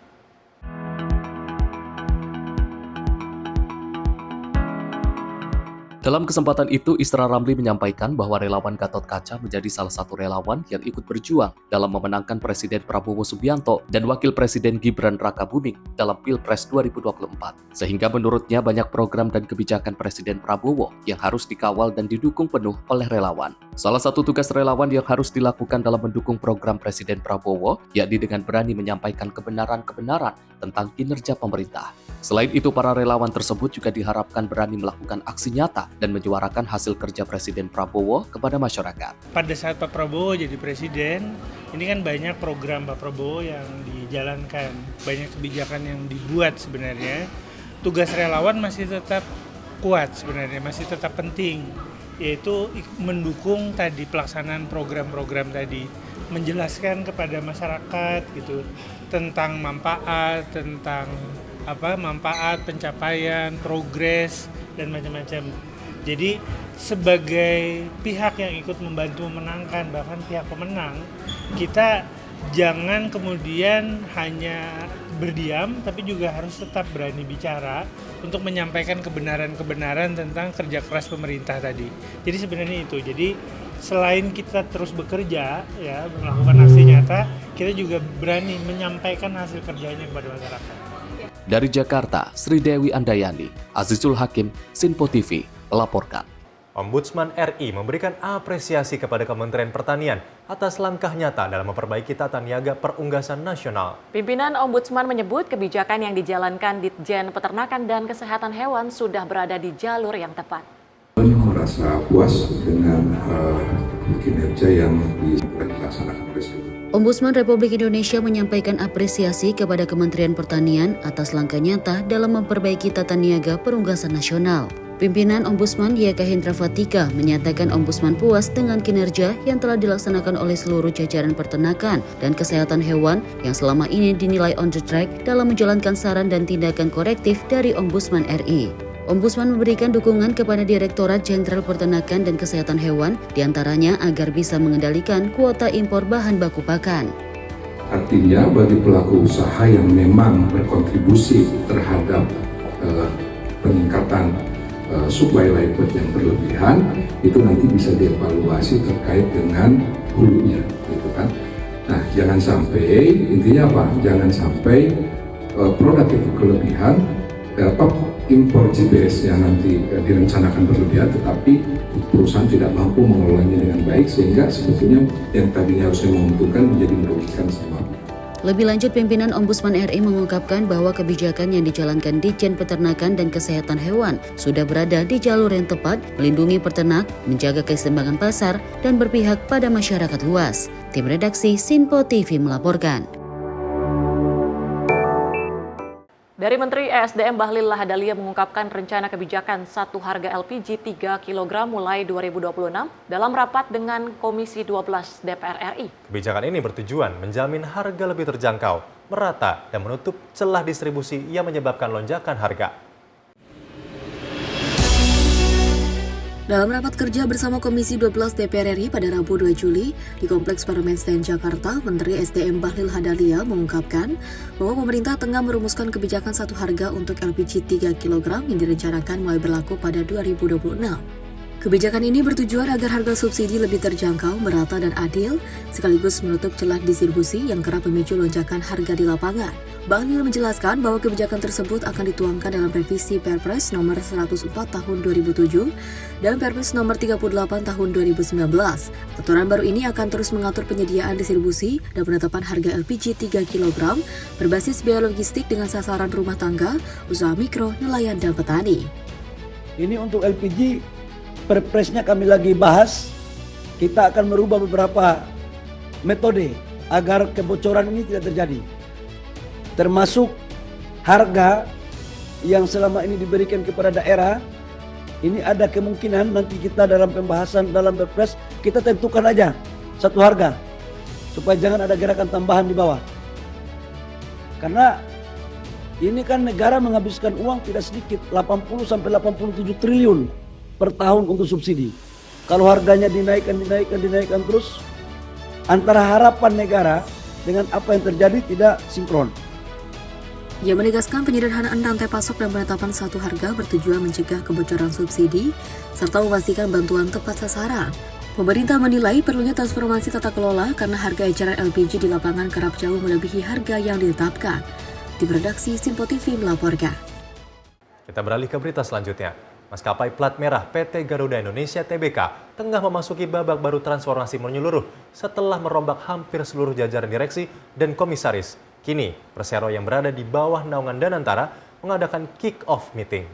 Dalam kesempatan itu, Isra Ramli menyampaikan bahwa relawan Gatot Kaca menjadi salah satu relawan yang ikut berjuang dalam memenangkan Presiden Prabowo Subianto dan Wakil Presiden Gibran Rakabuming dalam Pilpres 2024. Sehingga menurutnya banyak program dan kebijakan Presiden Prabowo yang harus dikawal dan didukung penuh oleh relawan. Salah satu tugas relawan yang harus dilakukan dalam mendukung program Presiden Prabowo, yakni dengan berani menyampaikan kebenaran-kebenaran tentang kinerja pemerintah. Selain itu, para relawan tersebut juga diharapkan berani melakukan aksi nyata dan menyuarakan hasil kerja Presiden Prabowo kepada masyarakat. Pada saat Pak Prabowo jadi presiden, ini kan banyak program Pak Prabowo yang dijalankan, banyak kebijakan yang dibuat sebenarnya. Tugas relawan masih tetap kuat sebenarnya, masih tetap penting, yaitu mendukung tadi pelaksanaan program-program tadi, menjelaskan kepada masyarakat gitu tentang manfaat, tentang manfaat, pencapaian, progres, dan macam-macam. Jadi sebagai pihak yang ikut membantu memenangkan, bahkan pihak pemenang, kita jangan kemudian hanya berdiam, tapi juga harus tetap berani bicara untuk menyampaikan kebenaran-kebenaran tentang kerja keras pemerintah tadi. Jadi sebenarnya itu. Jadi selain kita terus bekerja, ya melakukan aksi nyata, kita juga berani menyampaikan hasil kerjanya kepada masyarakat. Dari Jakarta, Sri Dewi Andayani, Azizul Hakim, Sinpo TV melaporkan. Ombudsman RI memberikan apresiasi kepada Kementerian Pertanian atas langkah nyata dalam memperbaiki tata niaga perunggasan nasional. Pimpinan Ombudsman menyebut kebijakan yang dijalankan Ditjen Peternakan dan Kesehatan Hewan sudah berada di jalur yang tepat. Merasa puas dengan kinerja yang dilaksanakan Presiden. Ombudsman Republik Indonesia menyampaikan apresiasi kepada Kementerian Pertanian atas langkah nyata dalam memperbaiki tata niaga perunggasan nasional. Pimpinan Ombudsman YK Hendra Fatika menyatakan Ombudsman puas dengan kinerja yang telah dilaksanakan oleh seluruh jajaran peternakan dan kesehatan hewan yang selama ini dinilai on the track dalam menjalankan saran dan tindakan korektif dari Ombudsman RI. Ombudsman memberikan dukungan kepada Direktorat Jenderal Peternakan dan Kesehatan Hewan, diantaranya agar bisa mengendalikan kuota impor bahan baku pakan. Artinya bagi pelaku usaha yang memang berkontribusi terhadap peningkatan supply livestock yang berlebihan, itu nanti bisa dievaluasi terkait dengan hulunya, gitu kan. Nah, jangan sampai, intinya apa? Jangan sampai produk itu kelebihan, impor GBS yang nanti direncanakan berlebihan, tetapi perusahaan tidak mampu mengelolanya dengan baik, sehingga sebetulnya yang tadinya harusnya menguntungkan menjadi merugikan semua. Lebih lanjut, pimpinan Ombudsman RI mengungkapkan bahwa kebijakan yang dijalankan Ditjen Peternakan dan Kesehatan Hewan sudah berada di jalur yang tepat, melindungi peternak, menjaga keseimbangan pasar, dan berpihak pada masyarakat luas. Tim redaksi Sinpo TV melaporkan. Dari Menteri ESDM Bahlil Lahadalia mengungkapkan rencana kebijakan satu harga LPG 3 kg mulai 2026 dalam rapat dengan Komisi 12 DPR RI. Kebijakan ini bertujuan menjamin harga lebih terjangkau, merata, dan menutup celah distribusi yang menyebabkan lonjakan harga. Dalam rapat kerja bersama Komisi 12 DPR RI pada Rabu 2 Juli di Kompleks Parlemen Senayan Jakarta, Menteri SDM Bahlil Lahadalia mengungkapkan bahwa pemerintah tengah merumuskan kebijakan satu harga untuk LPG 3 kg yang direncanakan mulai berlaku pada 2026. Kebijakan ini bertujuan agar harga subsidi lebih terjangkau, merata, dan adil, sekaligus menutup celah distribusi yang kerap memicu lonjakan harga di lapangan. Bahlil menjelaskan bahwa kebijakan tersebut akan dituangkan dalam revisi Perpres nomor 104 tahun 2007 dan Perpres nomor 38 tahun 2019. Aturan baru ini akan terus mengatur penyediaan distribusi dan penetapan harga LPG 3 kg berbasis biaya logistik dengan sasaran rumah tangga, usaha mikro, nelayan, dan petani. Ini untuk LPG, Perpresnya kami lagi bahas. Kita akan merubah beberapa metode agar kebocoran ini tidak terjadi. Termasuk harga yang selama ini diberikan kepada daerah, ini ada kemungkinan nanti kita dalam pembahasan dalam Perpres kita tentukan aja satu harga supaya jangan ada gerakan tambahan di bawah. Karena ini kan negara menghabiskan uang tidak sedikit, 80 sampai 87 triliun per tahun untuk subsidi. Kalau harganya dinaikkan terus, antara harapan negara dengan apa yang terjadi tidak sinkron. Ia menegaskan penyederhanaan rantai pasok dan penetapan satu harga bertujuan mencegah kebocoran subsidi serta memastikan bantuan tepat sasaran. Pemerintah menilai perlunya transformasi tata kelola karena harga eceran LPG di lapangan kerap jauh melebihi harga yang ditetapkan. Tim redaksi Sinpo TV melaporkan. Kita beralih ke berita selanjutnya. Maskapai plat merah PT Garuda Indonesia Tbk tengah memasuki babak baru transformasi menyeluruh setelah merombak hampir seluruh jajaran direksi dan komisaris. Kini, Persero yang berada di bawah naungan Danantara mengadakan kick-off meeting.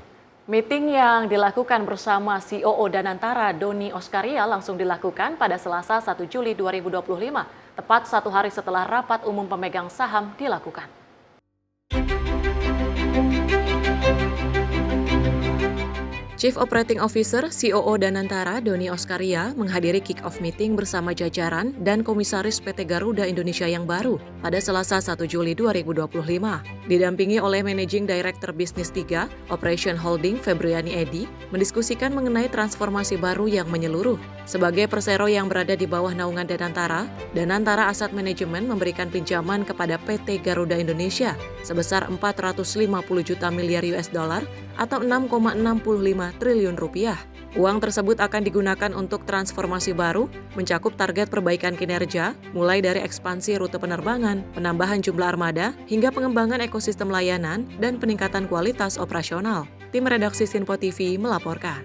Meeting yang dilakukan bersama COO Danantara Doni Oskaria langsung dilakukan pada Selasa 1 Juli 2025, tepat satu hari setelah rapat umum pemegang saham dilakukan. Chief Operating Officer COO Danantara Doni Oskaria menghadiri kick-off meeting bersama jajaran dan Komisaris PT Garuda Indonesia yang baru pada Selasa 1 Juli 2025. Didampingi oleh Managing Director Bisnis 3, Operation Holding Febriani Edi, mendiskusikan mengenai transformasi baru yang menyeluruh. Sebagai persero yang berada di bawah naungan Danantara Asset Management memberikan pinjaman kepada PT Garuda Indonesia sebesar 450 juta miliar US dollar atau 6,65 triliun rupiah. Uang tersebut akan digunakan untuk transformasi baru, mencakup target perbaikan kinerja, mulai dari ekspansi rute penerbangan, penambahan jumlah armada, hingga pengembangan ekosistem layanan dan peningkatan kualitas operasional. Tim redaksi Sinpo TV melaporkan.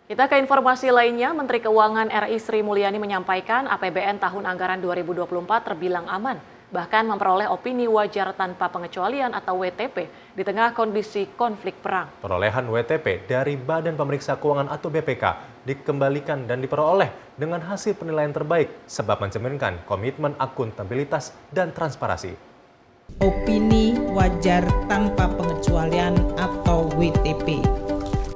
Kita ke informasi lainnya, Menteri Keuangan RI Sri Mulyani menyampaikan APBN tahun anggaran 2024 terbilang aman, bahkan memperoleh opini wajar tanpa pengecualian atau WTP di tengah kondisi konflik perang. Perolehan WTP dari Badan Pemeriksa Keuangan atau BPK dikembalikan dan diperoleh dengan hasil penilaian terbaik sebab mencerminkan komitmen akuntabilitas dan transparansi. Opini wajar tanpa pengecualian atau WTP.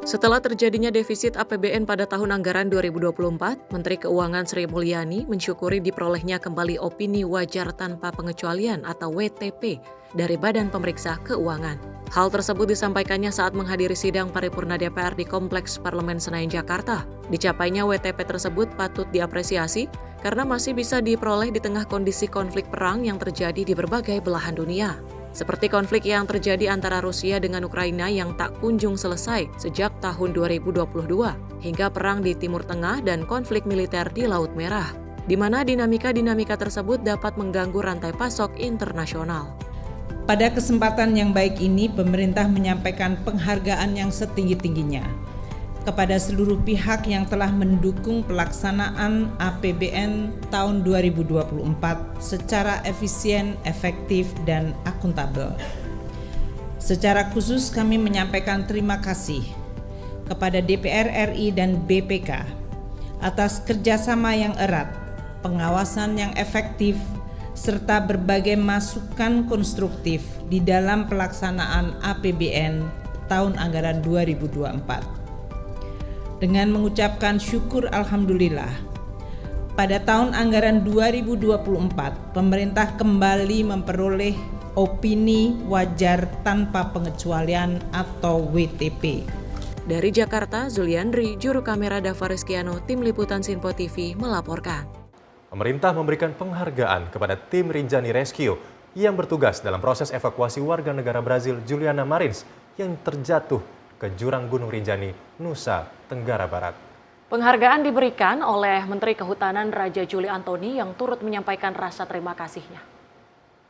Setelah terjadinya defisit APBN pada tahun anggaran 2024, Menteri Keuangan Sri Mulyani mensyukuri diperolehnya kembali opini wajar tanpa pengecualian atau WTP dari Badan Pemeriksa Keuangan. Hal tersebut disampaikannya saat menghadiri sidang paripurna DPR di Kompleks Parlemen Senayan, Jakarta. Dicapainya WTP tersebut patut diapresiasi karena masih bisa diperoleh di tengah kondisi konflik perang yang terjadi di berbagai belahan dunia. Seperti konflik yang terjadi antara Rusia dengan Ukraina yang tak kunjung selesai sejak tahun 2022, hingga perang di Timur Tengah dan konflik militer di Laut Merah, di mana dinamika-dinamika tersebut dapat mengganggu rantai pasok internasional. Pada kesempatan yang baik ini, pemerintah menyampaikan penghargaan yang setinggi-tingginya kepada seluruh pihak yang telah mendukung pelaksanaan APBN tahun 2024 secara efisien, efektif, dan akuntabel. Secara khusus kami menyampaikan terima kasih kepada DPR RI dan BPK atas kerjasama yang erat, pengawasan yang efektif, serta berbagai masukan konstruktif di dalam pelaksanaan APBN tahun anggaran 2024. Dengan mengucapkan syukur alhamdulillah, pada tahun anggaran 2024, pemerintah kembali memperoleh opini wajar tanpa pengecualian atau WTP. Dari Jakarta, Zuliandri, juru kamera Dava Rizkiano, tim liputan Sinpo TV melaporkan. Pemerintah memberikan penghargaan kepada tim Rinjani Rescue yang bertugas dalam proses evakuasi warga negara Brazil Juliana Marins yang terjatuh ke jurang Gunung Rinjani, Nusa Tenggara Barat. Penghargaan diberikan oleh Menteri Kehutanan Raja Juli Antoni yang turut menyampaikan rasa terima kasihnya.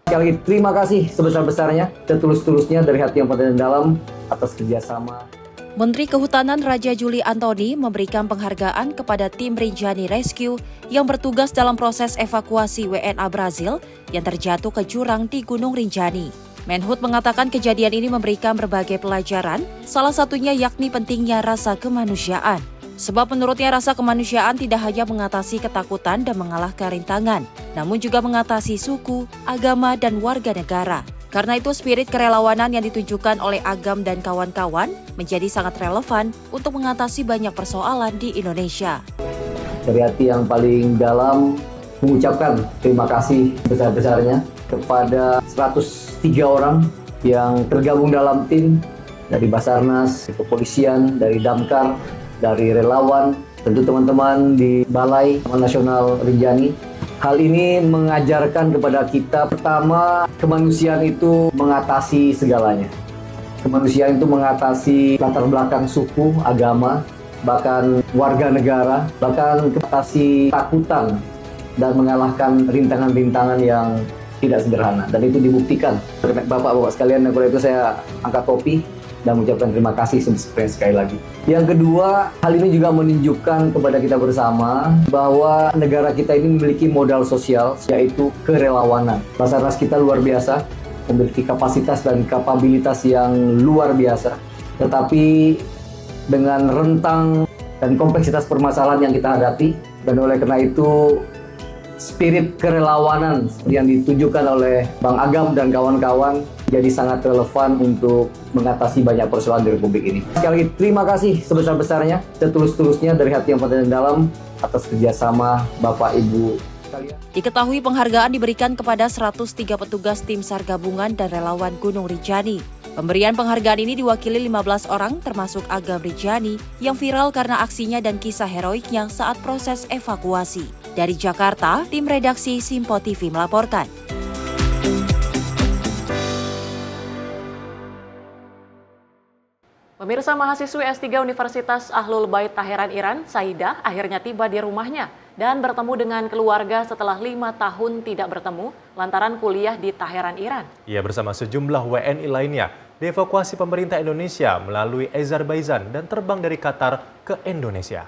Sekali lagi terima kasih sebesar-besarnya, setulus-tulusnya dari hati yang paling dalam atas kerjasama. Menteri Kehutanan Raja Juli Antoni memberikan penghargaan kepada tim Rinjani Rescue yang bertugas dalam proses evakuasi WNA Brazil yang terjatuh ke jurang di Gunung Rinjani. Menhub mengatakan kejadian ini memberikan berbagai pelajaran, salah satunya yakni pentingnya rasa kemanusiaan. Sebab menurutnya rasa kemanusiaan tidak hanya mengatasi ketakutan dan mengalahkan rintangan, namun juga mengatasi suku, agama, dan warga negara. Karena itu spirit kerelawanan yang ditunjukkan oleh Agam dan kawan-kawan menjadi sangat relevan untuk mengatasi banyak persoalan di Indonesia. Dari hati yang paling dalam mengucapkan terima kasih besar-besarnya kepada 103 orang yang tergabung dalam tim dari Basarnas, kepolisian, dari Damkar, dari relawan, tentu teman-teman di Balai Taman Nasional Rinjani. Hal ini mengajarkan kepada kita, pertama, kemanusiaan itu mengatasi segalanya. Kemanusiaan itu mengatasi latar belakang suku, agama, bahkan warga negara, bahkan mengatasi takutan dan mengalahkan rintangan-rintangan yang tidak sederhana, dan itu dibuktikan. Bapak-bapak sekalian, dan kalau itu saya angkat topi dan mengucapkan terima kasih sekali lagi. Yang kedua, hal ini juga menunjukkan kepada kita bersama bahwa negara kita ini memiliki modal sosial, yaitu kerelawanan. Basarnas kita luar biasa, memiliki kapasitas dan kapabilitas yang luar biasa. Tetapi dengan rentang dan kompleksitas permasalahan yang kita hadapi, dan oleh karena itu spirit kerelawanan yang ditunjukkan oleh Bang Agam dan kawan-kawan jadi sangat relevan untuk mengatasi banyak persoalan di Republik ini. Sekali lagi terima kasih sebesar-besarnya, setulus-tulusnya dari hati yang paling dalam atas kerjasama Bapak Ibu sekalian. Diketahui penghargaan diberikan kepada 103 petugas tim SAR gabungan dan relawan Gunung Rinjani. Pemberian penghargaan ini diwakili 15 orang termasuk Agam Rinjani yang viral karena aksinya dan kisah heroiknya saat proses evakuasi. Dari Jakarta, tim redaksi Simpo TV melaporkan. Pemirsa, mahasiswi S3 Universitas Ahlul Bait Taheran Iran, Saidah, akhirnya tiba di rumahnya dan bertemu dengan keluarga setelah 5 tahun tidak bertemu lantaran kuliah di Taheran, Iran. Ia bersama sejumlah WNI lainnya dievakuasi pemerintah Indonesia melalui Azerbaijan dan terbang dari Qatar ke Indonesia.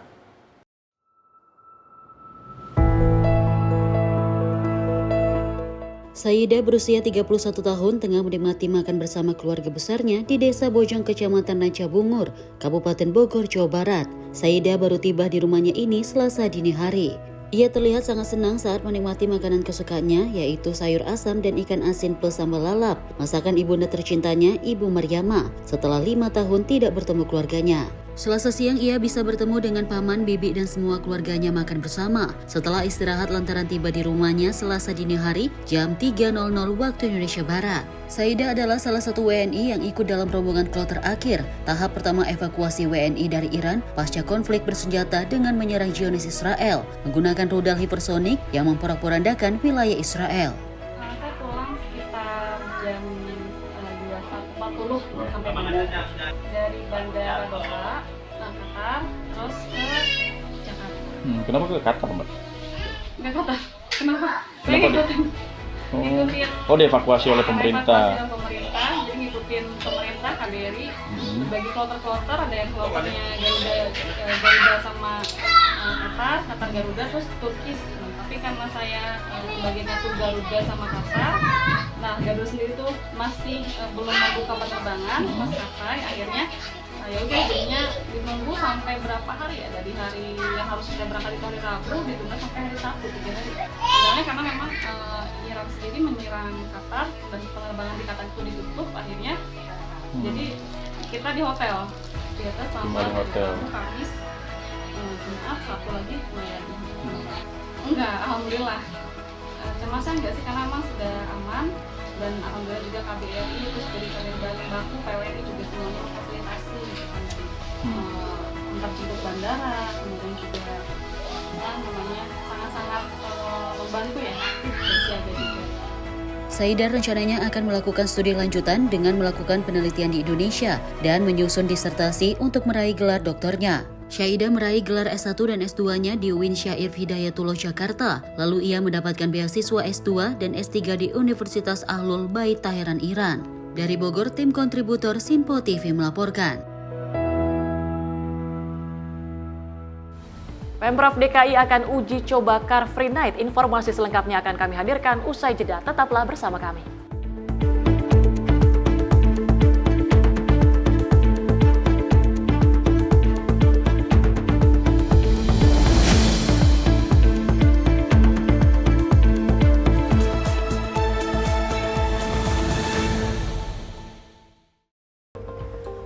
Saidah berusia 31 tahun tengah menikmati makan bersama keluarga besarnya di Desa Bojong, Kecamatan Ranca Bungur, Kabupaten Bogor, Jawa Barat. Saidah baru tiba di rumahnya ini Selasa dini hari. Ia terlihat sangat senang saat menikmati makanan kesukaannya, yaitu sayur asam dan ikan asin plus sambal lalap, masakan ibunda tercintanya, Ibu Maryama, setelah 5 tahun tidak bertemu keluarganya. Selasa siang ia bisa bertemu dengan paman, bibi, dan semua keluarganya makan bersama. Setelah istirahat lantaran tiba di rumahnya Selasa dini hari jam 3.00 waktu Indonesia Barat. Saidah adalah salah satu WNI yang ikut dalam rombongan kloter akhir, tahap pertama evakuasi WNI dari Iran pasca konflik bersenjata dengan menyerang Zionis Israel menggunakan rudal hipersonik yang memporak-porandakan wilayah Israel. Saya pulang sekitar jam 21.40 sampai Bandar. Dari Bandara Doha, Qatar, terus ke Jakarta. Kenapa ke Qatar, Mbak? Nggak Qatar. Kenapa? Saya ngikutin. Dievakuasi oleh pemerintah. Dievakuasi oleh pemerintah, jadi ngikutin pemerintah, KBRI. Bagi kloter-kloter, ada yang kloternya Garuda sama Qatar Garuda, terus Turkis. Tapi karena saya bagiannya tuh Garuda sama Qatar, nah Garuda sendiri tuh masih belum membuka penerbangan, maskapai. Akhirnya ya udah jadinya ditunggu sampai berapa hari ya, dari hari yang harus sudah berangkat itu hari Rabu ditunda sampai hari Sabtu 3 hari. Soalnya karena memang Iran sendiri menyerang Qatar dan penerbangan di Qatar itu ditutup, akhirnya jadi kita di hotel selama Rabu, Kamis, Jumat, Sabtu lagi melayani. Enggak, alhamdulillah. Cemasan enggak sih, karena memang sudah aman dan alhamdulillah juga KBRI terus dari bahan baku PWNI juga semuanya fasilitasi gitu kan, antar jemput bandara, kemudian juga sangat-sangat membantu ya dari siaga juga. Saidah rencananya akan melakukan studi lanjutan dengan melakukan penelitian di Indonesia dan menyusun disertasi untuk meraih gelar doktornya. Saidah meraih gelar S1 dan S2-nya di UIN Syair Hidayatullah Jakarta. Lalu ia mendapatkan beasiswa S2 dan S3 di Universitas Ahlul Bait Taheran, Iran. Dari Bogor, tim kontributor Simpo TV melaporkan. Pemprov DKI akan uji coba Car Free Night. Informasi selengkapnya akan kami hadirkan usai jeda. Tetaplah bersama kami.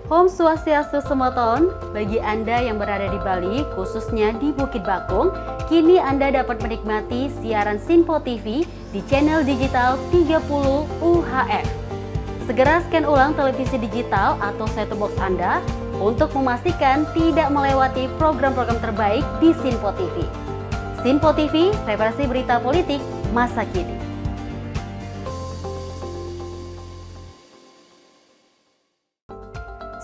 Om Swastiastu Semoton, bagi Anda yang berada di Bali, khususnya di Bukit Bakung, kini Anda dapat menikmati siaran Simpo TV di channel digital 30 UHF. Segera scan ulang televisi digital atau set-top box Anda untuk memastikan tidak melewati program-program terbaik di Simpo TV. Simpo TV, referensi berita politik masa kini.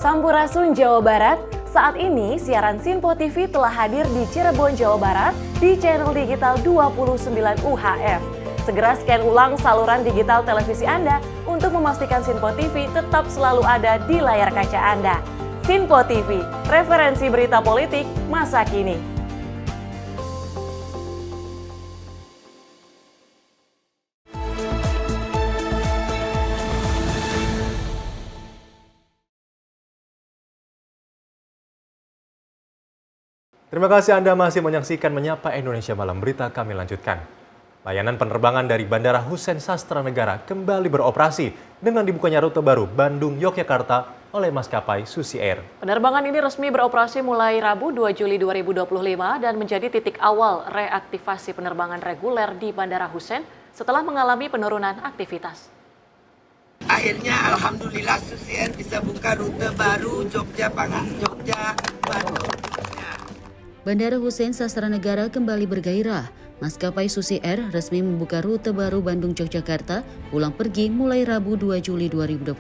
Sampurasun Jawa Barat, saat ini siaran Simpo TV telah hadir di Cirebon, Jawa Barat di channel digital 29 UHF. Segera scan ulang saluran digital televisi Anda untuk memastikan Simpo TV tetap selalu ada di layar kaca Anda. Simpo TV, referensi berita politik masa kini. Terima kasih Anda masih menyaksikan Menyapa Indonesia Malam. Berita kami lanjutkan. Layanan penerbangan dari Bandara Hussein Sastranegara kembali beroperasi dengan dibukanya rute baru Bandung-Yogyakarta oleh maskapai Susi Air. Penerbangan ini resmi beroperasi mulai Rabu 2 Juli 2025 dan menjadi titik awal reaktivasi penerbangan reguler di Bandara Hussein setelah mengalami penurunan aktivitas. Akhirnya alhamdulillah Susi Air bisa buka rute baru Jogja, Bandung. Bandara Hussein Sastranegara kembali bergairah. Maskapai Susi Air resmi membuka rute baru Bandung-Yogyakarta pulang pergi mulai Rabu 2 Juli 2025.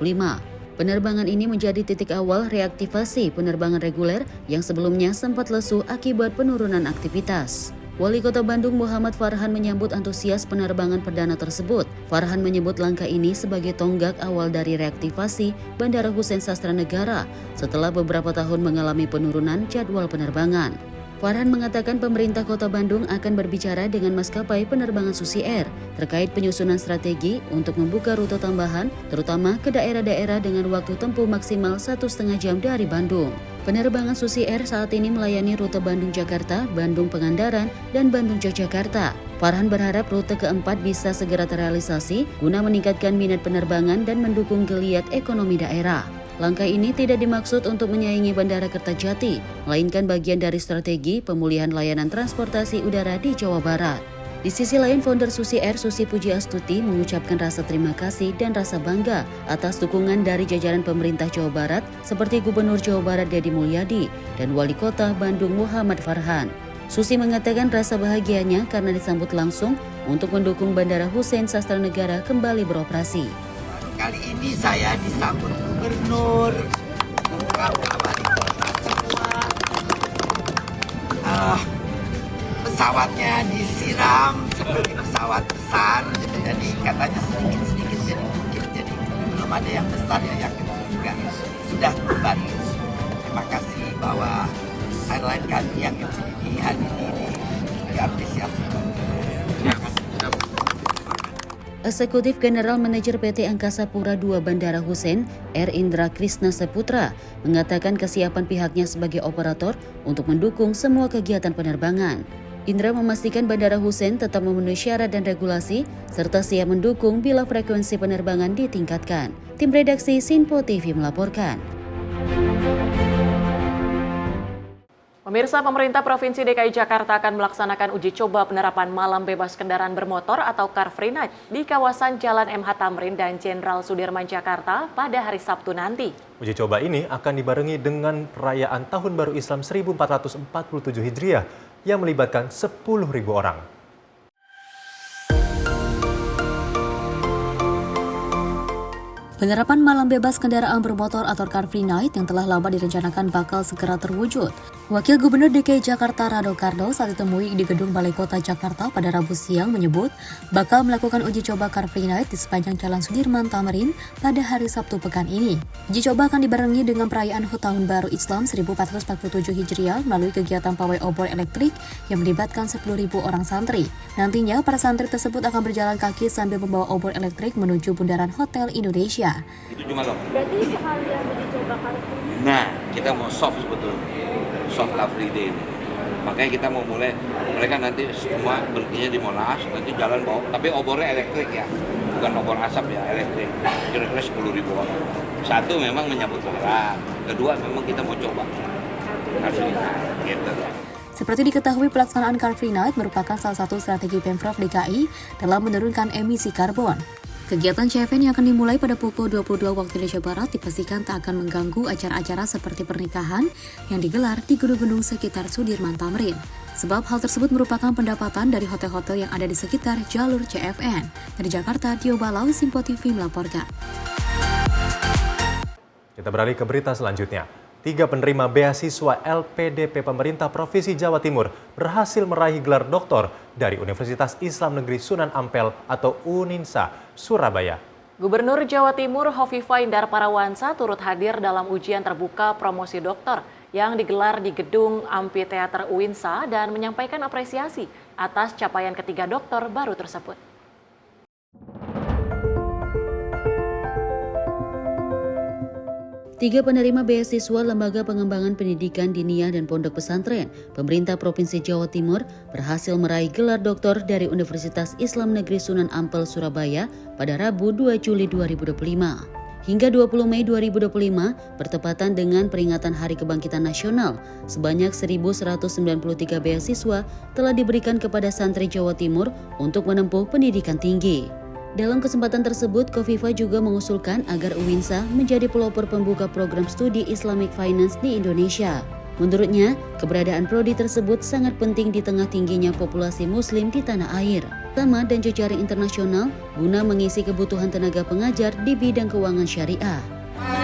Penerbangan ini menjadi titik awal reaktivasi penerbangan reguler yang sebelumnya sempat lesu akibat penurunan aktivitas. Wali Kota Bandung Muhammad Farhan menyambut antusias penerbangan perdana tersebut. Farhan menyebut langkah ini sebagai tonggak awal dari reaktivasi Bandara Hussein Sastranegara setelah beberapa tahun mengalami penurunan jadwal penerbangan. Farhan mengatakan pemerintah Kota Bandung akan berbicara dengan maskapai penerbangan Susi Air terkait penyusunan strategi untuk membuka rute tambahan, terutama ke daerah-daerah dengan waktu tempuh maksimal 1,5 jam dari Bandung. Penerbangan Susi Air saat ini melayani rute Bandung-Jakarta, Bandung-Pangandaran, dan Bandung-Yogyakarta. Farhan berharap rute keempat bisa segera terrealisasi guna meningkatkan minat penerbangan dan mendukung geliat ekonomi daerah. Langkah ini tidak dimaksud untuk menyaingi Bandara Kertajati, melainkan bagian dari strategi pemulihan layanan transportasi udara di Jawa Barat. Di sisi lain, founder Susi Air, Susi Pujiastuti, mengucapkan rasa terima kasih dan rasa bangga atas dukungan dari jajaran pemerintah Jawa Barat seperti Gubernur Jawa Barat Deddy Mulyadi dan Wali Kota Bandung Muhammad Farhan. Susi mengatakan rasa bahagianya karena disambut langsung untuk mendukung Bandara Hussein Sastranegara kembali beroperasi. Kali ini saya disambut gubernur, wali kota semua. Pesawatnya disiram seperti pesawat besar, jadi katanya sedikit-sedikit jadi bukit, jadi belum ada yang besar ya, yang kecil juga sudah kembali. Terima kasih bahwa airline kami yang kecil ini hari ini diapresiasi. Terima kasih. Eksekutif General Manager PT Angkasa Pura II Bandara Hussein, R. Indra Krisna Saputra, mengatakan kesiapan pihaknya sebagai operator untuk mendukung semua kegiatan penerbangan. Indra memastikan Bandara Hussein tetap memenuhi syarat dan regulasi, serta siap mendukung bila frekuensi penerbangan ditingkatkan. Tim redaksi Sinpo TV melaporkan. Pemirsa, pemerintah Provinsi DKI Jakarta akan melaksanakan uji coba penerapan malam bebas kendaraan bermotor atau Car Free Night di kawasan Jalan MH Tamrin dan Jenderal Sudirman, Jakarta pada hari Sabtu nanti. Uji coba ini akan dibarengi dengan perayaan Tahun Baru Islam 1447 Hijriah yang melibatkan 10.000 orang. Penerapan malam bebas kendaraan bermotor atau Car Free Night yang telah lama direncanakan bakal segera terwujud. Wakil Gubernur DKI Jakarta Rado Karno saat ditemui di Gedung Balai Kota Jakarta pada Rabu siang menyebut bakal melakukan uji coba Car Free Night di sepanjang Jalan Sudirman Tamrin pada hari Sabtu pekan ini. Uji coba akan dibarengi dengan perayaan HUT Tahun Baru Islam 1447 Hijriah melalui kegiatan pawai obor elektrik yang melibatkan 10.000 orang santri. Nantinya para santri tersebut akan berjalan kaki sambil membawa obor elektrik menuju Bundaran Hotel Indonesia. Itu cuma loh. Berarti sekalian uji coba Car Free Night. Nah, kita mau soft sebetulnya, soft Car Free Day ini. Makanya kita mau mulai, mereka nanti semua berhentinya di Monas, nanti jalan bawa, tapi obornya elektrik ya, bukan obor asap ya, elektrik. Kira-kira 10.000 orang. Satu memang menyambut lebaran, kedua memang kita mau coba Car Free Night, gitu. Seperti diketahui, pelaksanaan Car Free Night merupakan salah satu strategi Pemprov DKI dalam menurunkan emisi karbon. Kegiatan CFN yang akan dimulai pada pukul 22 waktu Indonesia Barat dipastikan tak akan mengganggu acara-acara seperti pernikahan yang digelar di gedung-gedung sekitar Sudirman Tamrin. Sebab hal tersebut merupakan pendapatan dari hotel-hotel yang ada di sekitar jalur CFN. Dari Jakarta, Dio Balau, Sinpo TV melaporkan. Kita beralih ke berita selanjutnya. 3 penerima beasiswa LPDP pemerintah Provinsi Jawa Timur berhasil meraih gelar doktor dari Universitas Islam Negeri Sunan Ampel atau UNINSA, Surabaya. Gubernur Jawa Timur Hovifah Indar Parawansa turut hadir dalam ujian terbuka promosi doktor yang digelar di Gedung Amphitheater UINSA dan menyampaikan apresiasi atas capaian ketiga doktor baru tersebut. 3 penerima beasiswa Lembaga Pengembangan Pendidikan Diniyah dan Pondok Pesantren pemerintah Provinsi Jawa Timur berhasil meraih gelar doktor dari Universitas Islam Negeri Sunan Ampel, Surabaya pada Rabu 2 Juli 2025. Hingga 20 Mei 2025, bertepatan dengan peringatan Hari Kebangkitan Nasional, sebanyak 1.193 beasiswa telah diberikan kepada santri Jawa Timur untuk menempuh pendidikan tinggi. Dalam kesempatan tersebut, Kofifa juga mengusulkan agar UINSA menjadi pelopor pembuka program studi Islamic Finance di Indonesia. Menurutnya, keberadaan prodi tersebut sangat penting di tengah tingginya populasi muslim di tanah air, sama dan jejaring internasional guna mengisi kebutuhan tenaga pengajar di bidang keuangan syariah.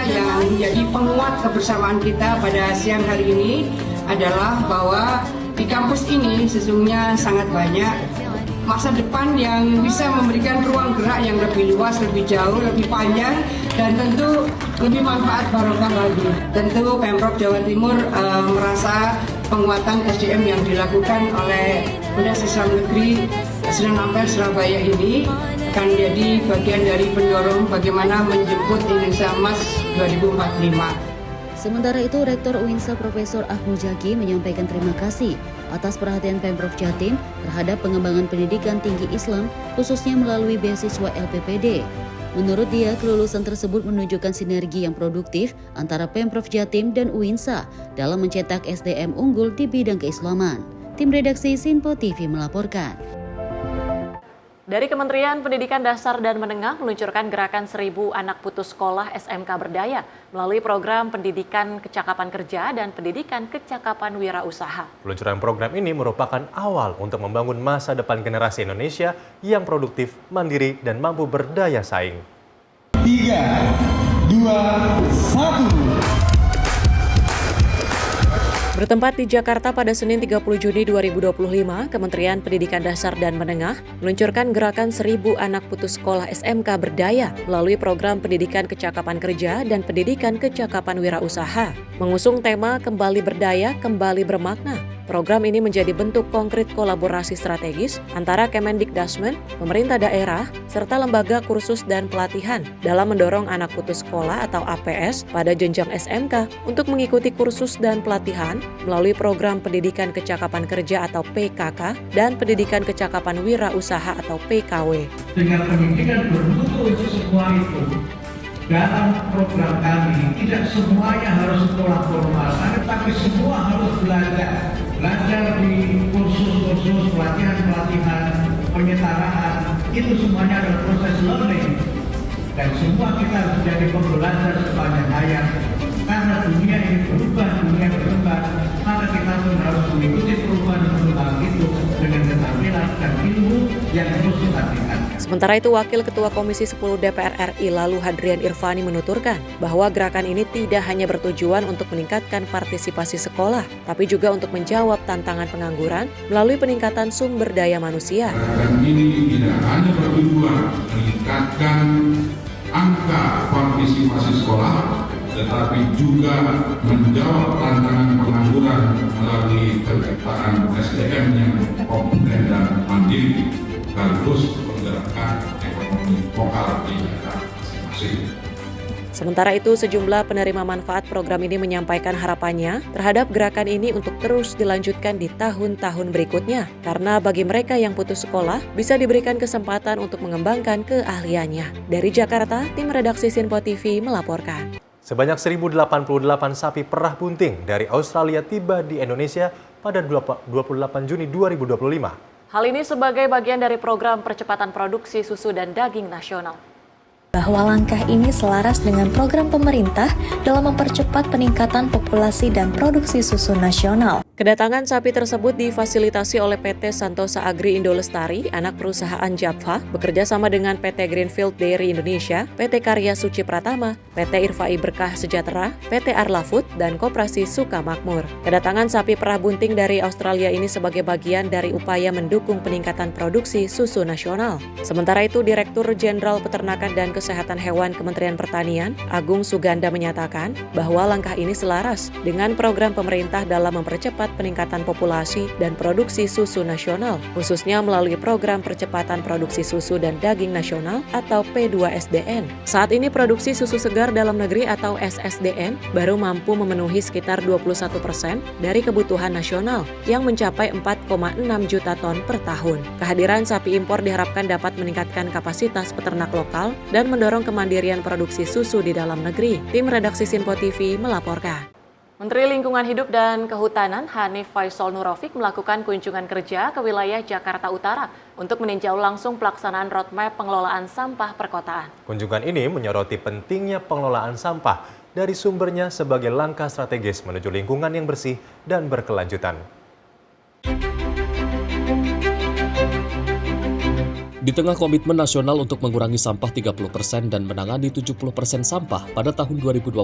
Yang menjadi penguat kebersamaan kita pada siang hari ini adalah bahwa di kampus ini sesungguhnya sangat banyak masa depan yang bisa memberikan ruang gerak yang lebih luas, lebih jauh, lebih panjang, dan tentu lebih manfaat barokah lagi. Tentu Pemprov Jawa Timur merasa penguatan SDM yang dilakukan oleh Universitas Islam Negeri Sunan Ampel Surabaya ini akan menjadi bagian dari pendorong bagaimana menjemput Indonesia Emas 2045. Sementara itu, Rektor UINSA Profesor Ahmad Zaki menyampaikan terima kasih atas perhatian Pemprov Jatim terhadap pengembangan pendidikan tinggi Islam, khususnya melalui beasiswa LPPD. Menurut dia, kelulusan tersebut menunjukkan sinergi yang produktif antara Pemprov Jatim dan UINSA dalam mencetak SDM unggul di bidang keislaman. Tim redaksi Sinpo TV melaporkan. Dari Kementerian Pendidikan Dasar dan Menengah meluncurkan gerakan 1000 anak putus sekolah SMK berdaya melalui program pendidikan kecakapan kerja dan pendidikan kecakapan wirausaha. Peluncuran program ini merupakan awal untuk membangun masa depan generasi Indonesia yang produktif, mandiri, dan mampu berdaya saing. 3, 2, 1. Bertempat di Jakarta pada Senin 30 Juni 2025, Kementerian Pendidikan Dasar dan Menengah meluncurkan gerakan 1000 anak putus sekolah SMK berdaya melalui program pendidikan kecakapan kerja dan pendidikan kecakapan wirausaha. Mengusung tema Kembali Berdaya, Kembali Bermakna. Program ini menjadi bentuk konkret kolaborasi strategis antara Kemendikdasmen, pemerintah daerah, serta lembaga kursus dan pelatihan dalam mendorong anak putus sekolah atau APS pada jenjang SMK untuk mengikuti kursus dan pelatihan melalui program pendidikan kecakapan kerja atau PKK dan pendidikan kecakapan wirausaha atau PKW. Dengan pendidikan bermutu untuk semua itu, dalam program kami tidak semuanya harus sekolah formal, tapi semua harus belajar di kursus-kursus, pelatihan-pelatihan, penyetaraan, itu semuanya adalah proses learning. Dan semua kita harus menjadi pembelajar sepanjang hayat. Karena dunia ini berubah, dunia berkembang, maka kita pun harus mengikuti perubahan itu dengan keterampilan dan ilmu yang terus kita tingkatkan. Sementara itu, Wakil Ketua Komisi 10 DPR RI lalu Hadrian Irvani menuturkan bahwa gerakan ini tidak hanya bertujuan untuk meningkatkan partisipasi sekolah, tapi juga untuk menjawab tantangan pengangguran melalui peningkatan sumber daya manusia. Gerakan ini tidak hanya bertujuan meningkatkan angka partisipasi sekolah, tetapi juga menjawab tantangan pengangguran melalui penciptaan SDM yang kompeten dan mandiri, sekaligus menggerakkan ekonomi lokal di daerah masing-masing. Sementara itu, sejumlah penerima manfaat program ini menyampaikan harapannya terhadap gerakan ini untuk terus dilanjutkan di tahun-tahun berikutnya. Karena bagi mereka yang putus sekolah, bisa diberikan kesempatan untuk mengembangkan keahliannya. Dari Jakarta, tim redaksi Sinpo TV melaporkan. Sebanyak 1.088 sapi perah bunting dari Australia tiba di Indonesia pada 28 Juni 2025. Hal ini sebagai bagian dari program percepatan produksi susu dan daging nasional. Bahwa langkah ini selaras dengan program pemerintah dalam mempercepat peningkatan populasi dan produksi susu nasional. Kedatangan sapi tersebut difasilitasi oleh PT Santosa Agri Indo Lestari, anak perusahaan Japfa, bekerja sama dengan PT Greenfield Dairy Indonesia, PT Karya Suci Pratama, PT Irfai Berkah Sejahtera, PT Arla Food, dan Koperasi Sukamakmur. Kedatangan sapi perah bunting dari Australia ini sebagai bagian dari upaya mendukung peningkatan produksi susu nasional. Sementara itu, Direktur Jenderal Peternakan dan Kesehatan Hewan Kementerian Pertanian, Agung Suganda menyatakan bahwa langkah ini selaras dengan program pemerintah dalam mempercepat peningkatan populasi dan produksi susu nasional, khususnya melalui program percepatan produksi susu dan daging nasional atau P2SDN. Saat ini produksi susu segar dalam negeri atau SSDN baru mampu memenuhi sekitar 21% dari kebutuhan nasional yang mencapai 4,6 juta ton per tahun. Kehadiran sapi impor diharapkan dapat meningkatkan kapasitas peternak lokal dan mendorong kemandirian produksi susu di dalam negeri. Tim redaksi Sinpo TV melaporkan. Menteri Lingkungan Hidup dan Kehutanan Hanif Faisal Nurofik melakukan kunjungan kerja ke wilayah Jakarta Utara untuk meninjau langsung pelaksanaan roadmap pengelolaan sampah perkotaan. Kunjungan ini menyoroti pentingnya pengelolaan sampah dari sumbernya sebagai langkah strategis menuju lingkungan yang bersih dan berkelanjutan. Di tengah komitmen nasional untuk mengurangi sampah 30% dan menangani 70% sampah pada tahun 2025,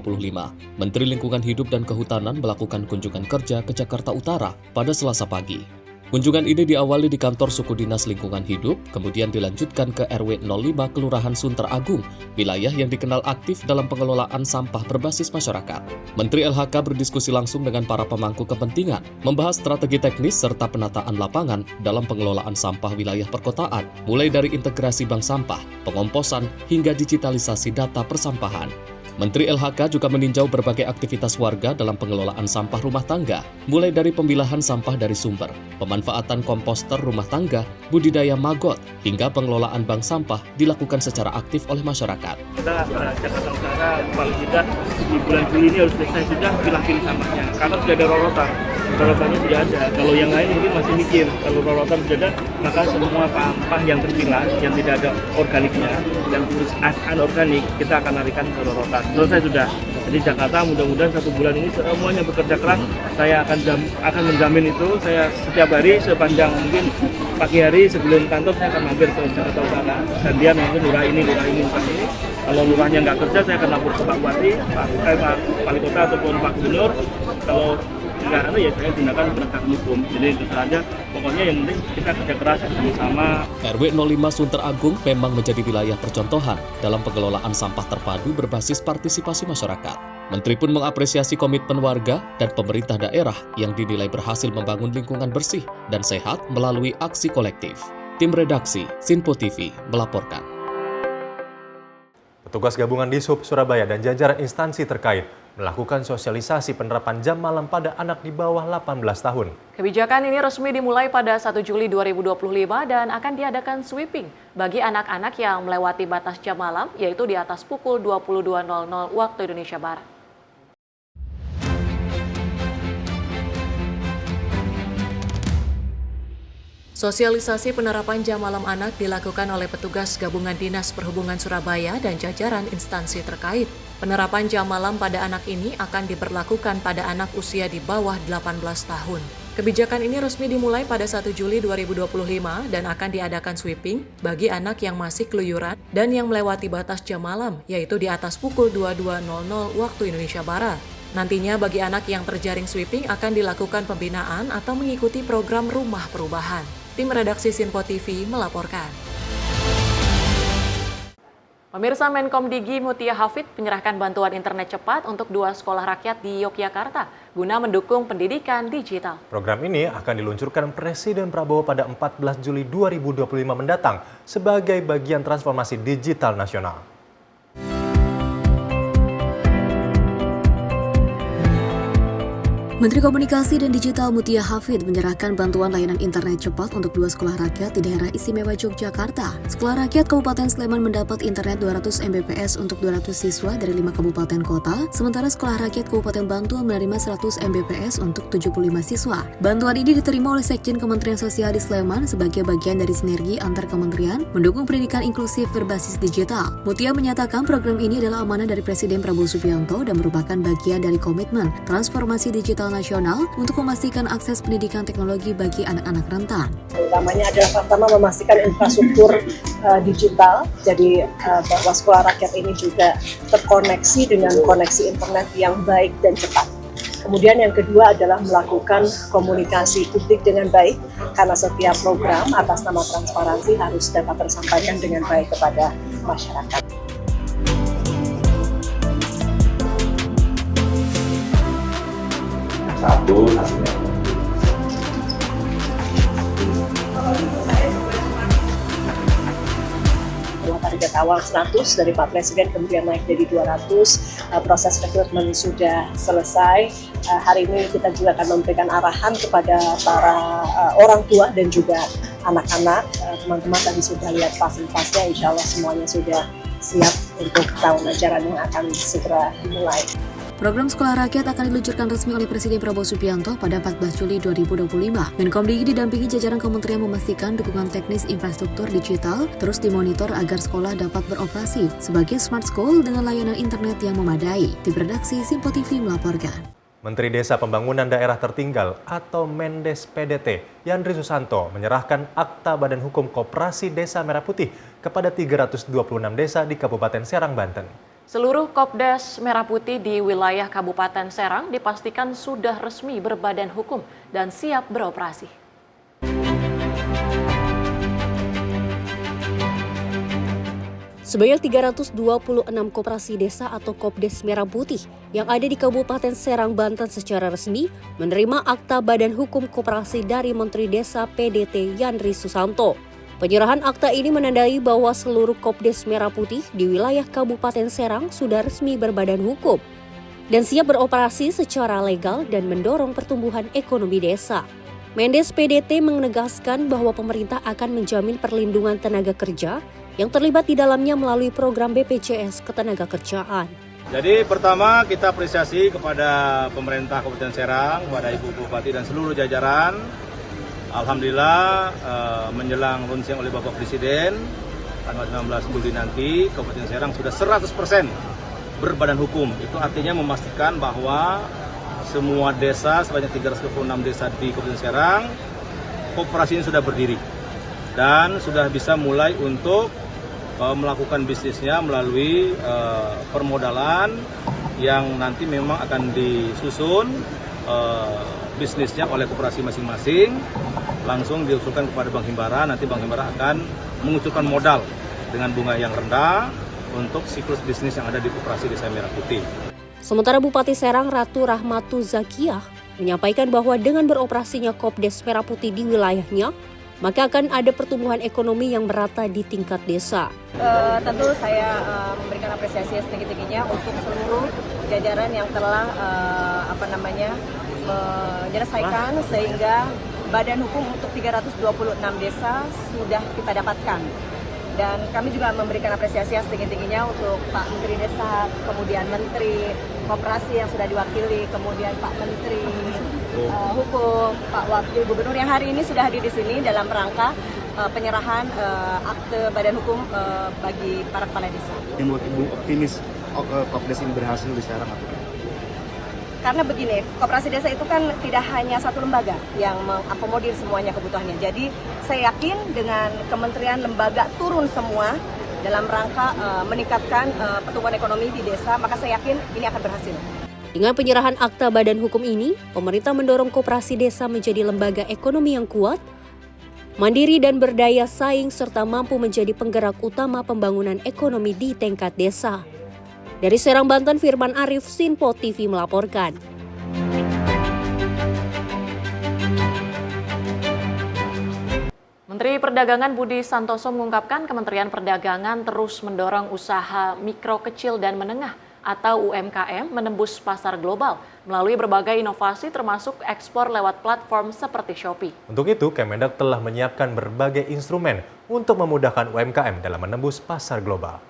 Menteri Lingkungan Hidup dan Kehutanan melakukan kunjungan kerja ke Jakarta Utara pada Selasa pagi. Kunjungan ini diawali di kantor Suku Dinas Lingkungan Hidup, kemudian dilanjutkan ke RW 05 Kelurahan Sunter Agung, wilayah yang dikenal aktif dalam pengelolaan sampah berbasis masyarakat. Menteri LHK berdiskusi langsung dengan para pemangku kepentingan, membahas strategi teknis serta penataan lapangan dalam pengelolaan sampah wilayah perkotaan, mulai dari integrasi bank sampah, pengomposan, hingga digitalisasi data persampahan. Menteri LHK juga meninjau berbagai aktivitas warga dalam pengelolaan sampah rumah tangga, mulai dari pemilahan sampah dari sumber, pemanfaatan komposter rumah tangga, budidaya maggot, hingga pengelolaan bank sampah dilakukan secara aktif oleh masyarakat. Kita Jakarta Utara paling tidak di bulan Juli ini harus selesai sudah pilah-pilih sampahnya, karena sudah ada rorotan. Rorotannya sudah ada. Kalau yang lain mungkin masih mikir, kalau rorotan sudah ada, maka semua sampah yang terpilah, yang tidak ada organiknya, yang terus anorganik, kita akan larikan ke rorotan. Selesai sudah. Jadi Jakarta mudah-mudahan 1 bulan ini semuanya bekerja keras. Saya akan menjamin itu. Saya setiap hari sepanjang mungkin pagi hari sebelum kantor saya akan mampir ke Jakarta Utara. Dan dia mungkin lurah ini. Kalau lurahnya nggak kerja, saya akan lapor ke Pak Bupati, Pak Wali Kota ataupun Pak Gubernur. Kalau nggak ada ya saya tindakan penegakan hukum. Jadi itu saja. Pokoknya yang penting kita kerja keras bersama. RW 05 Sunter Agung memang menjadi wilayah percontohan dalam pengelolaan sampah terpadu berbasis partisipasi masyarakat. Menteri pun mengapresiasi komitmen warga dan pemerintah daerah yang dinilai berhasil membangun lingkungan bersih dan sehat melalui aksi kolektif. Tim redaksi Sinpo TV melaporkan. Petugas gabungan Dishub Surabaya dan jajaran instansi terkait melakukan sosialisasi penerapan jam malam pada anak di bawah 18 tahun. Kebijakan ini resmi dimulai pada 1 Juli 2025 dan akan diadakan sweeping bagi anak-anak yang melewati batas jam malam, yaitu di atas pukul 22.00 waktu Indonesia Barat. Sosialisasi penerapan jam malam anak dilakukan oleh petugas gabungan Dinas Perhubungan Surabaya dan jajaran instansi terkait. Penerapan jam malam pada anak ini akan diberlakukan pada anak usia di bawah 18 tahun. Kebijakan ini resmi dimulai pada 1 Juli 2025 dan akan diadakan sweeping bagi anak yang masih keluyuran dan yang melewati batas jam malam, yaitu di atas pukul 22.00 waktu Indonesia Barat. Nantinya bagi anak yang terjaring sweeping akan dilakukan pembinaan atau mengikuti program rumah perubahan. Tim redaksi Sinpo TV melaporkan. Pemirsa, Menkom Digi Mutia Hafid menyerahkan bantuan internet cepat untuk 2 sekolah rakyat di Yogyakarta guna mendukung pendidikan digital. Program ini akan diluncurkan Presiden Prabowo pada 14 Juli 2025 mendatang sebagai bagian transformasi digital nasional. Menteri Komunikasi dan Digital Mutia Hafid menyerahkan bantuan layanan internet cepat untuk 2 sekolah rakyat di daerah istimewa Yogyakarta. Sekolah rakyat Kabupaten Sleman mendapat internet 200 Mbps untuk 200 siswa dari 5 kabupaten kota, sementara sekolah rakyat Kabupaten Bantul menerima 100 Mbps untuk 75 siswa. Bantuan ini diterima oleh Sekjen Kementerian Sosial di Sleman sebagai bagian dari sinergi antar kementerian mendukung pendidikan inklusif berbasis digital. Mutia menyatakan program ini adalah amanah dari Presiden Prabowo Subianto dan merupakan bagian dari komitmen transformasi digital nasional untuk memastikan akses pendidikan teknologi bagi anak-anak rentan. Utamanya adalah pertama memastikan infrastruktur digital, jadi bahwa sekolah rakyat ini juga terkoneksi dengan koneksi internet yang baik dan cepat. Kemudian yang kedua adalah melakukan komunikasi publik dengan baik, karena setiap program atas nama transparansi harus dapat tersampaikan dengan baik kepada masyarakat. Satu, hasilnya bahwa target awal 100 dari Pak Presiden kemudian naik jadi 200, proses rekrutmen sudah selesai. Hari ini kita juga akan memberikan arahan kepada para orang tua dan juga anak-anak. Teman-teman tadi sudah lihat fasilitasnya, insya Allah semuanya sudah siap untuk tahun ajaran yang akan segera dimulai. Program Sekolah Rakyat akan diluncurkan resmi oleh Presiden Prabowo Subianto pada 14 Juli 2025. Menkom DIY didampingi jajaran kementerian memastikan dukungan teknis infrastruktur digital terus dimonitor agar sekolah dapat beroperasi sebagai smart school dengan layanan internet yang memadai. Tim redaksi Simpo TV melaporkan. Menteri Desa Pembangunan Daerah Tertinggal atau Mendes PDT, Yandri Susanto menyerahkan Akta Badan Hukum Koperasi Desa Merah Putih kepada 326 desa di Kabupaten Serang, Banten. Seluruh Kopdes Merah Putih di wilayah Kabupaten Serang dipastikan sudah resmi berbadan hukum dan siap beroperasi. Sebanyak 326 koperasi desa atau Kopdes Merah Putih yang ada di Kabupaten Serang, Banten secara resmi menerima Akta Badan Hukum Koperasi dari Menteri Desa PDT Yandri Susanto. Penyerahan akta ini menandai bahwa seluruh Kopdes Merah Putih di wilayah Kabupaten Serang sudah resmi berbadan hukum dan siap beroperasi secara legal dan mendorong pertumbuhan ekonomi desa. Mendes PDT menegaskan bahwa pemerintah akan menjamin perlindungan tenaga kerja yang terlibat di dalamnya melalui program BPJS Ketenagakerjaan. Jadi pertama kita apresiasi kepada pemerintah Kabupaten Serang, kepada Ibu Bupati dan seluruh jajaran. Alhamdulillah menjelang launching oleh Bapak Presiden tanggal 19 Juli nanti Kabupaten Serang sudah 100% berbadan hukum. Itu artinya memastikan bahwa semua desa sebanyak 326 desa di Kabupaten Serang koperasi ini sudah berdiri dan sudah bisa mulai untuk melakukan bisnisnya melalui permodalan yang nanti memang akan disusun bisnisnya oleh koperasi masing-masing, langsung diusulkan kepada Bank Himbara. Nanti Bank Himbara akan mengucurkan modal dengan bunga yang rendah untuk siklus bisnis yang ada di koperasi Desa Merah Putih. Sementara Bupati Serang Ratu Rahmatu Zakiyah menyampaikan bahwa dengan beroperasinya Kopdes Merah Putih di wilayahnya, maka akan ada pertumbuhan ekonomi yang merata di tingkat desa. Tentu saya memberikan apresiasi setinggi-tingginya untuk seluruh jajaran yang telah menyelesaikan sehingga badan hukum untuk 326 desa sudah kita dapatkan. Dan kami juga memberikan apresiasi yang setinggi-tingginya untuk Pak Menteri Desa, kemudian Menteri Koperasi yang sudah diwakili, kemudian Pak Menteri Hukum, Pak Wakil Gubernur yang hari ini sudah hadir di sini dalam rangka penyerahan akte badan hukum bagi para kepala desa. Yang buat Ibu optimis Kopdes ini berhasil di Serang atau tidak? Karena begini, koperasi desa itu kan tidak hanya satu lembaga yang mengakomodir semuanya kebutuhannya. Jadi saya yakin dengan kementerian lembaga turun semua dalam rangka meningkatkan pertumbuhan ekonomi di desa, maka saya yakin ini akan berhasil. Dengan penyerahan akta badan hukum ini, pemerintah mendorong koperasi desa menjadi lembaga ekonomi yang kuat, mandiri dan berdaya saing serta mampu menjadi penggerak utama pembangunan ekonomi di tingkat desa. Dari Serang, Banten, Firman Arif, Simpo TV melaporkan. Menteri Perdagangan Budi Santoso mengungkapkan Kementerian Perdagangan terus mendorong usaha mikro, kecil, dan menengah atau UMKM menembus pasar global melalui berbagai inovasi termasuk ekspor lewat platform seperti Shopee. Untuk itu, Kemendak telah menyiapkan berbagai instrumen untuk memudahkan UMKM dalam menembus pasar global.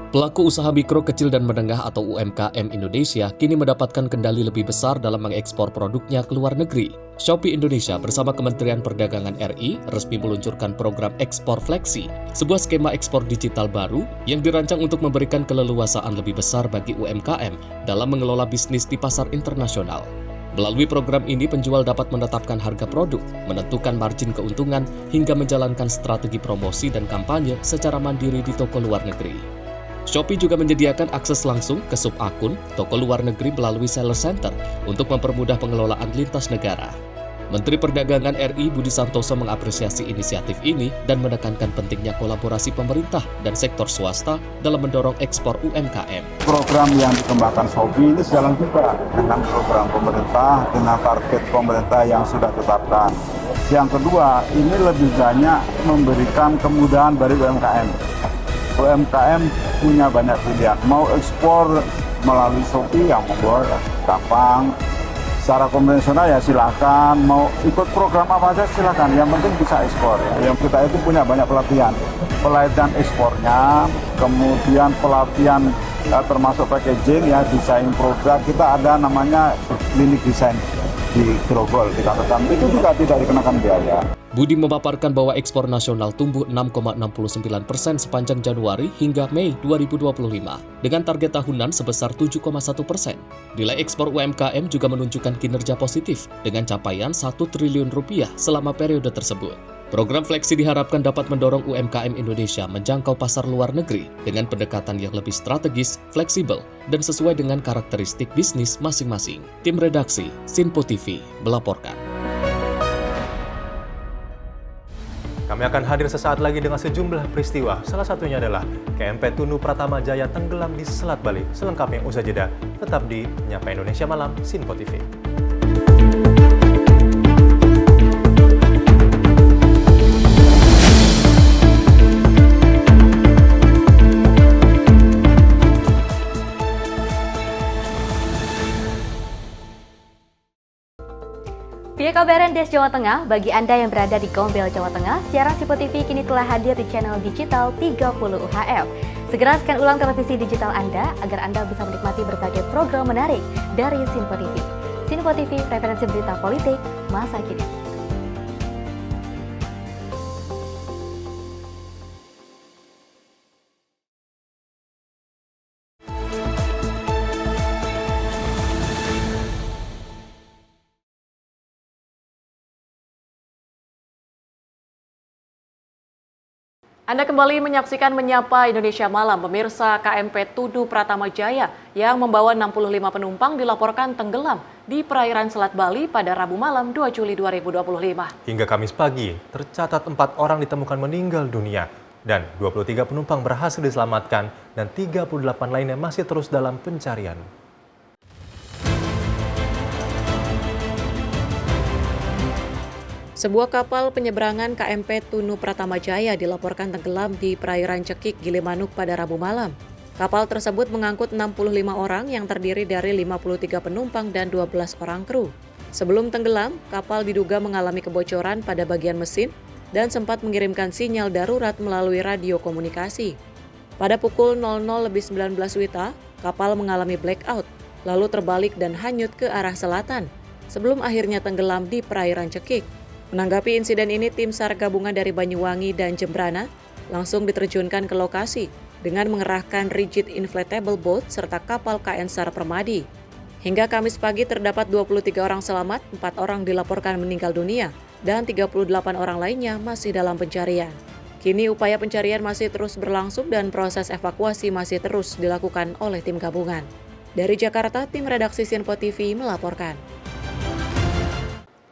Pelaku usaha mikro, kecil, dan menengah atau UMKM Indonesia kini mendapatkan kendali lebih besar dalam mengekspor produknya ke luar negeri. Shopee Indonesia bersama Kementerian Perdagangan RI resmi meluncurkan program Ekspor Fleksi, sebuah skema ekspor digital baru yang dirancang untuk memberikan keleluasaan lebih besar bagi UMKM dalam mengelola bisnis di pasar internasional. Melalui program ini, penjual dapat menetapkan harga produk, menentukan margin keuntungan, hingga menjalankan strategi promosi dan kampanye secara mandiri di toko luar negeri. Shopee juga menyediakan akses langsung ke sub-akun toko luar negeri melalui seller center untuk mempermudah pengelolaan lintas negara. Menteri Perdagangan RI Budi Santoso mengapresiasi inisiatif ini dan menekankan pentingnya kolaborasi pemerintah dan sektor swasta dalam mendorong ekspor UMKM. Program yang dikembangkan Shopee ini sejalan juga dengan program pemerintah, dengan target pemerintah yang sudah ditetapkan. Yang kedua, ini lebih banyak memberikan kemudahan bagi UMKM. UMKM punya banyak pilihan, mau ekspor melalui Shopee yang membuat gampang. Secara konvensional ya silakan, mau ikut program apa aja silakan, yang penting bisa ekspor ya. Yang kita itu punya banyak pelatihan ekspornya, kemudian pelatihan termasuk packaging ya, desain produk. Kita ada namanya klinik desain di Grogol, kita tetap itu juga tidak dikenakan biaya. Budi memaparkan bahwa ekspor nasional tumbuh 6,69% sepanjang Januari hingga Mei 2025 dengan target tahunan sebesar 7,1%. Nilai ekspor UMKM juga menunjukkan kinerja positif dengan capaian 1 triliun rupiah selama periode tersebut. Program Fleksi diharapkan dapat mendorong UMKM Indonesia menjangkau pasar luar negeri dengan pendekatan yang lebih strategis, fleksibel, dan sesuai dengan karakteristik bisnis masing-masing. Tim redaksi Sinpo TV melaporkan. Kami akan hadir sesaat lagi dengan sejumlah peristiwa. Salah satunya adalah KMP Tunu Pratama Jaya tenggelam di Selat Bali. Selengkapnya usai jeda, tetap di Nyapa Indonesia Malam, Sinpo TV. Via kabaran Des Jawa Tengah, bagi Anda yang berada di Gombel, Jawa Tengah, siaran Sinpo TV kini telah hadir di channel digital 30 UHF. Segera scan ulang televisi digital Anda agar Anda bisa menikmati berbagai program menarik dari Sinpo TV. Sinpo TV, referensi berita politik masa kini. Anda kembali menyaksikan Menyapa Indonesia Malam. Pemirsa, KMP Tunu Pratama Jaya yang membawa 65 penumpang dilaporkan tenggelam di perairan Selat Bali pada Rabu malam 2 Juli 2025. Hingga Kamis pagi, tercatat 4 orang ditemukan meninggal dunia dan 23 penumpang berhasil diselamatkan dan 38 lainnya masih terus dalam pencarian. Sebuah kapal penyeberangan KMP Tunu Pratama Jaya dilaporkan tenggelam di perairan Cekik, Gilimanuk pada Rabu malam. Kapal tersebut mengangkut 65 orang yang terdiri dari 53 penumpang dan 12 orang kru. Sebelum tenggelam, kapal diduga mengalami kebocoran pada bagian mesin dan sempat mengirimkan sinyal darurat melalui radio komunikasi. Pada pukul 00.19 WITA, kapal mengalami blackout, lalu terbalik dan hanyut ke arah selatan, sebelum akhirnya tenggelam di perairan Cekik. Menanggapi insiden ini, tim SAR gabungan dari Banyuwangi dan Jembrana langsung diterjunkan ke lokasi dengan mengerahkan rigid inflatable boat serta kapal KN SAR Permadi. Hingga Kamis pagi terdapat 23 orang selamat, 4 orang dilaporkan meninggal dunia, dan 38 orang lainnya masih dalam pencarian. Kini upaya pencarian masih terus berlangsung dan proses evakuasi masih terus dilakukan oleh tim gabungan. Dari Jakarta, tim redaksi Sinpo TV melaporkan.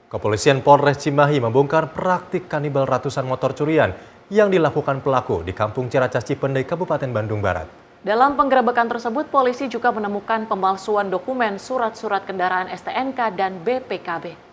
Kepolisian Polres Cimahi membongkar praktik kanibal ratusan motor curian yang dilakukan pelaku di Kampung Ciracas Cipendei, Kabupaten Bandung Barat. Dalam penggerebekan tersebut, polisi juga menemukan pemalsuan dokumen, surat-surat kendaraan STNK dan BPKB.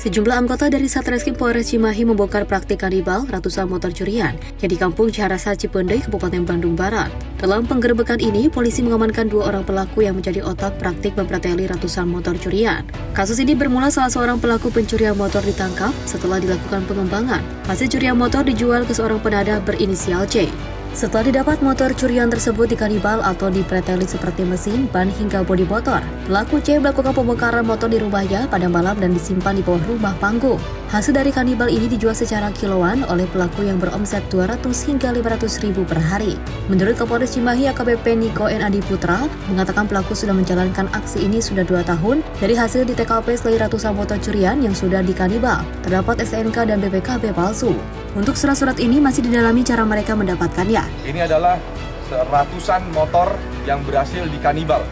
Sejumlah anggota dari Satreskrim Polres Cimahi membongkar praktik kanibal ratusan motor curian yang di Kampung Ciracas Cipendei, Kabupaten Bandung Barat. Dalam penggerebekan ini, polisi mengamankan 2 orang pelaku yang menjadi otak praktik mempreteli ratusan motor curian. Kasus ini bermula salah seorang pelaku pencurian motor ditangkap setelah dilakukan pengembangan. Hasil curian motor dijual ke seorang penadah berinisial C. Setelah didapat motor curian tersebut dikanibal atau dipreteli seperti mesin, ban hingga bodi motor, pelaku C melakukan pembongkaran motor di rumahnya pada malam dan disimpan di bawah rumah panggung. Hasil dari kanibal ini dijual secara kiloan oleh pelaku yang beromset 200 hingga 500 ribu per hari. Menurut Kapolres Cimahi AKBP Niko N. Adi Putra, mengatakan pelaku sudah menjalankan aksi ini sudah 2 tahun. Dari hasil di TKP selain ratusan motor curian yang sudah dikanibal, terdapat STNK dan BPKB palsu. Untuk surat-surat ini masih didalami cara mereka mendapatkannya. Ini adalah ratusan motor yang berhasil dikanibal.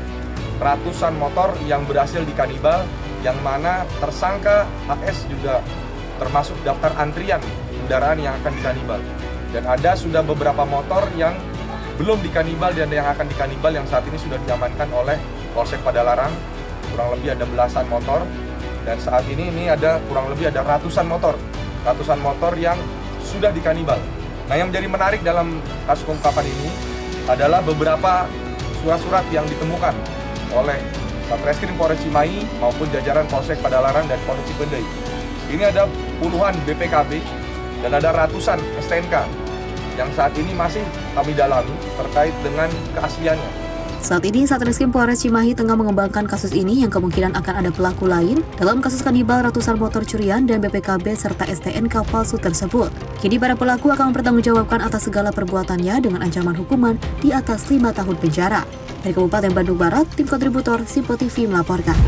Ratusan motor yang berhasil dikanibal, yang mana tersangka HS juga termasuk daftar antrian kendaraan yang akan dikanibal. Dan ada sudah beberapa motor yang belum dikanibal dan yang akan dikanibal yang saat ini sudah diamankan oleh Polsek Padalarang kurang lebih ada belasan motor, dan saat ini ada kurang lebih ada ratusan motor yang sudah dikanibal. Nah, yang menjadi menarik dalam kasus pengungkapan ini adalah beberapa surat-surat yang ditemukan oleh Satreskrim Polres Cimahi maupun jajaran Polsek Padalarang dan Polres Cipendei. Ini ada puluhan BPKB dan ada ratusan STNK yang saat ini masih kami dalami terkait dengan keasliannya. Saat ini, Satreskrim Polres Cimahi tengah mengembangkan kasus ini yang kemungkinan akan ada pelaku lain dalam kasus kanibal ratusan motor curian dan BPKB serta STNK palsu tersebut. Kini para pelaku akan mempertanggungjawabkan atas segala perbuatannya dengan ancaman hukuman di atas 5 tahun penjara. Dari Kabupaten Bandung Barat, tim kontributor Simpo TV melaporkan.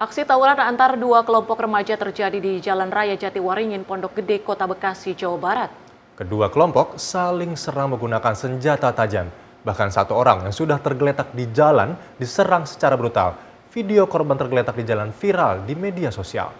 Aksi tawuran antar dua kelompok remaja terjadi di Jalan Raya Jatiwaringin, Pondok Gede, Kota Bekasi, Jawa Barat. Kedua kelompok saling serang menggunakan senjata tajam. Bahkan satu orang yang sudah tergeletak di jalan diserang secara brutal. Video korban tergeletak di jalan viral di media sosial.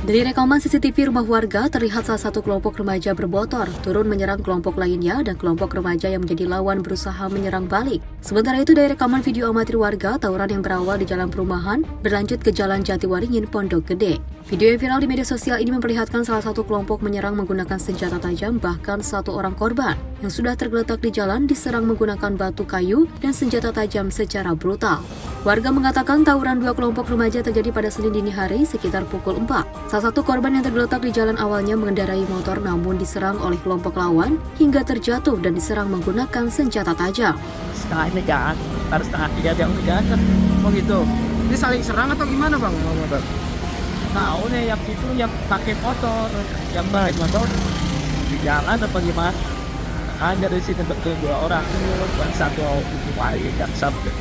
Dari rekaman CCTV rumah warga, terlihat salah satu kelompok remaja bermotor turun menyerang kelompok lainnya dan kelompok remaja yang menjadi lawan berusaha menyerang balik. Sementara itu, dari rekaman video amatir warga, tawuran yang berawal di jalan perumahan berlanjut ke Jalan Jatiwaringin, Pondok Gede. Video yang viral di media sosial ini memperlihatkan salah satu kelompok menyerang menggunakan senjata tajam, bahkan satu orang korban yang sudah tergeletak di jalan diserang menggunakan batu kayu dan senjata tajam secara brutal. Warga mengatakan tawuran dua kelompok remaja terjadi pada Senin dini hari sekitar pukul 4. Salah satu korban yang tergeletak di jalan awalnya mengendarai motor namun diserang oleh kelompok lawan hingga terjatuh dan diserang menggunakan senjata tajam. Setengah ini jangan, harus setengah 3 yang jangan. Oh gitu. Ini saling serang atau gimana bang? Tahu nih yang itu yang pakai motor, yang baik motor di jalan apa gimana? Ada di sini betul 2 orang, bukan satu yang sampai.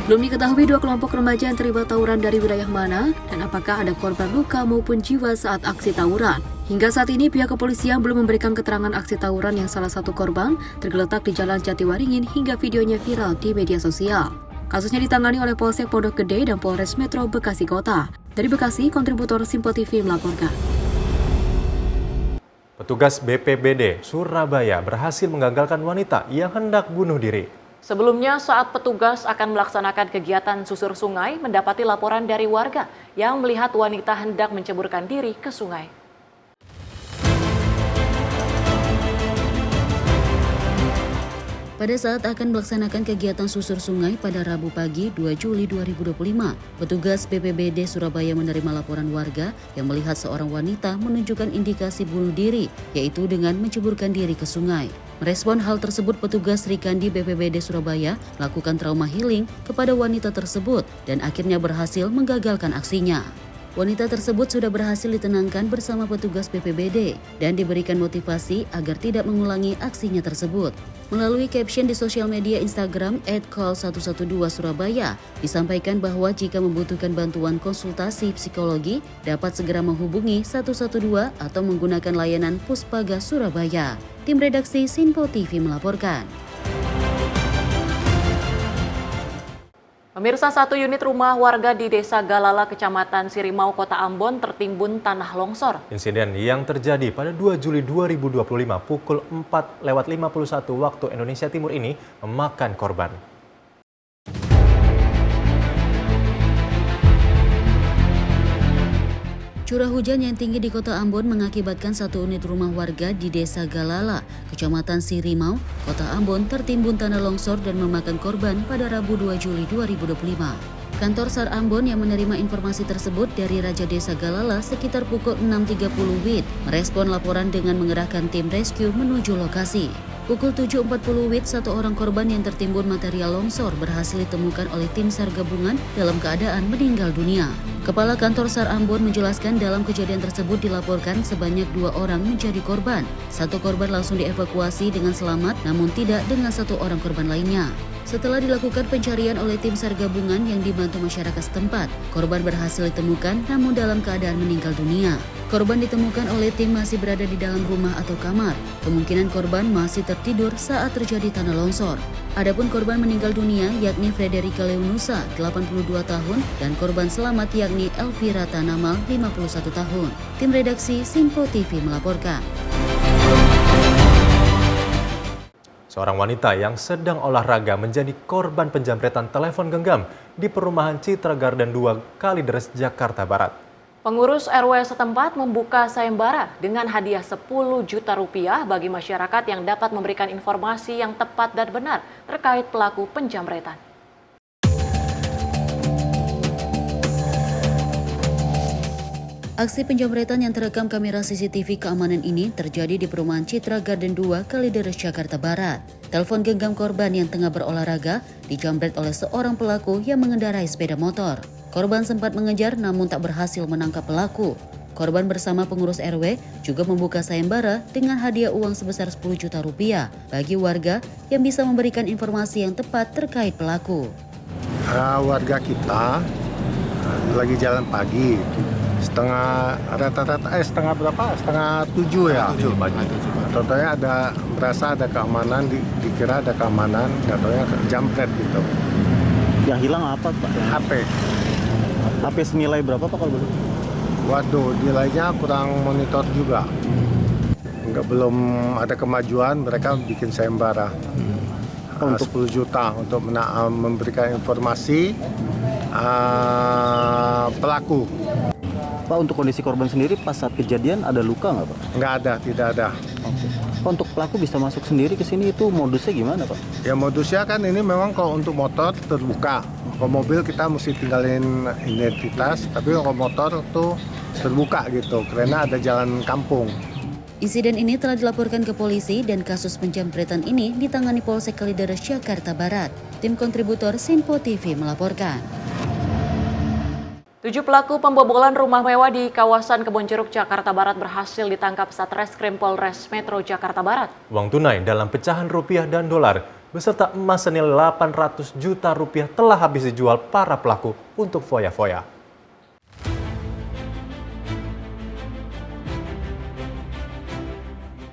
Belum diketahui dua kelompok remaja yang terlibat tawuran dari wilayah mana dan apakah ada korban luka maupun jiwa saat aksi tawuran. Hingga saat ini pihak kepolisian belum memberikan keterangan aksi tawuran yang salah satu korban tergeletak di Jalan Jatiwaringin hingga videonya viral di media sosial. Kasusnya ditangani oleh Polsek Pondok Gede dan Polres Metro Bekasi Kota. Dari Bekasi, kontributor Simpo TV melaporkan. Petugas BPBD Surabaya berhasil menggagalkan wanita yang hendak bunuh diri. Sebelumnya, saat petugas akan melaksanakan kegiatan susur sungai, mendapati laporan dari warga yang melihat wanita hendak menceburkan diri ke sungai. Pada saat akan melaksanakan kegiatan susur sungai pada Rabu pagi 2 Juli 2025, petugas BPBD Surabaya menerima laporan warga yang melihat seorang wanita menunjukkan indikasi bunuh diri, yaitu dengan menceburkan diri ke sungai. Merespon hal tersebut, petugas Rikandi BPBD Surabaya melakukan trauma healing kepada wanita tersebut dan akhirnya berhasil menggagalkan aksinya. Wanita tersebut sudah berhasil ditenangkan bersama petugas BPBD dan diberikan motivasi agar tidak mengulangi aksinya tersebut. Melalui caption di sosial media Instagram @call112 Surabaya, disampaikan bahwa jika membutuhkan bantuan konsultasi psikologi, dapat segera menghubungi 112 atau menggunakan layanan Puspaga Surabaya. Tim redaksi Simpo TV melaporkan. Pemirsa, satu unit rumah warga di Desa Galala, Kecamatan Sirimau, Kota Ambon tertimbun tanah longsor. Insiden yang terjadi pada 2 Juli 2025 pukul 4:51 waktu Indonesia Timur ini memakan korban. Curah hujan yang tinggi di Kota Ambon mengakibatkan satu unit rumah warga di Desa Galala, Kecamatan Sirimau, Kota Ambon tertimbun tanah longsor dan memakan korban pada Rabu 2 Juli 2025. Kantor SAR Ambon yang menerima informasi tersebut dari Raja Desa Galala sekitar pukul 6.30 WIB merespon laporan dengan mengerahkan tim rescue menuju lokasi. Pukul 7.40 WIB, satu orang korban yang tertimbun material longsor berhasil ditemukan oleh tim SAR gabungan dalam keadaan meninggal dunia. Kepala Kantor SAR Ambon menjelaskan dalam kejadian tersebut dilaporkan sebanyak 2 orang menjadi korban. Satu korban langsung dievakuasi dengan selamat, namun tidak dengan satu orang korban lainnya. Setelah dilakukan pencarian oleh tim SAR gabungan yang dibantu masyarakat setempat, korban berhasil ditemukan namun dalam keadaan meninggal dunia. Korban ditemukan oleh tim masih berada di dalam rumah atau kamar. Kemungkinan korban masih tertidur saat terjadi tanah longsor. Adapun korban meninggal dunia yakni Frederika Leunusa, 82 tahun, dan korban selamat yakni Elvira Tanamal, 51 tahun. Tim redaksi Simpo TV melaporkan. Seorang wanita yang sedang olahraga menjadi korban penjamretan telepon genggam di perumahan Citra Garden 2 Kalideres, Jakarta Barat. Pengurus RW setempat membuka sayembara dengan hadiah 10 juta rupiah bagi masyarakat yang dapat memberikan informasi yang tepat dan benar terkait pelaku penjamretan. Aksi penjamretan yang terekam kamera CCTV keamanan ini terjadi di perumahan Citra Garden 2 Kalideres, Jakarta Barat. Telepon genggam korban yang tengah berolahraga dijamret oleh seorang pelaku yang mengendarai sepeda motor. Korban sempat mengejar namun tak berhasil menangkap pelaku. Korban bersama pengurus RW juga membuka sayembara dengan hadiah uang sebesar 10 juta rupiah bagi warga yang bisa memberikan informasi yang tepat terkait pelaku. Warga kita lagi jalan pagi. Setengah berapa? Setengah 7 ya. 7 pagi. Contohnya berasa ada keamanan, dikira ada keamanan, contohnya jambret gitu. Yang hilang apa Pak? HP senilai berapa Pak kalau boleh? Waduh, nilainya kurang monitor juga. Belum ada kemajuan, mereka bikin sayembara. 10 juta untuk memberikan informasi pelaku. Pak, untuk kondisi korban sendiri pas saat kejadian ada luka nggak Pak? Nggak ada, tidak ada. Oke. Pak, untuk pelaku bisa masuk sendiri ke sini itu modusnya gimana Pak? Ya modusnya kan ini memang kalau untuk motor terbuka. Kalau mobil kita mesti tinggalin identitas, tapi kalau motor tuh terbuka gitu, karena ada jalan kampung. Insiden ini telah dilaporkan ke polisi dan kasus penjamretan ini ditangani Polsek Kalideres, Jakarta Barat. Tim kontributor Sinpo TV melaporkan. 7 pelaku pembobolan rumah mewah di kawasan Kebonjeruk, Jakarta Barat berhasil ditangkap Satreskrim Polres Metro Jakarta Barat. Uang tunai dalam pecahan rupiah dan dolar beserta emas senilai 800 juta rupiah telah habis dijual para pelaku untuk foya-foya.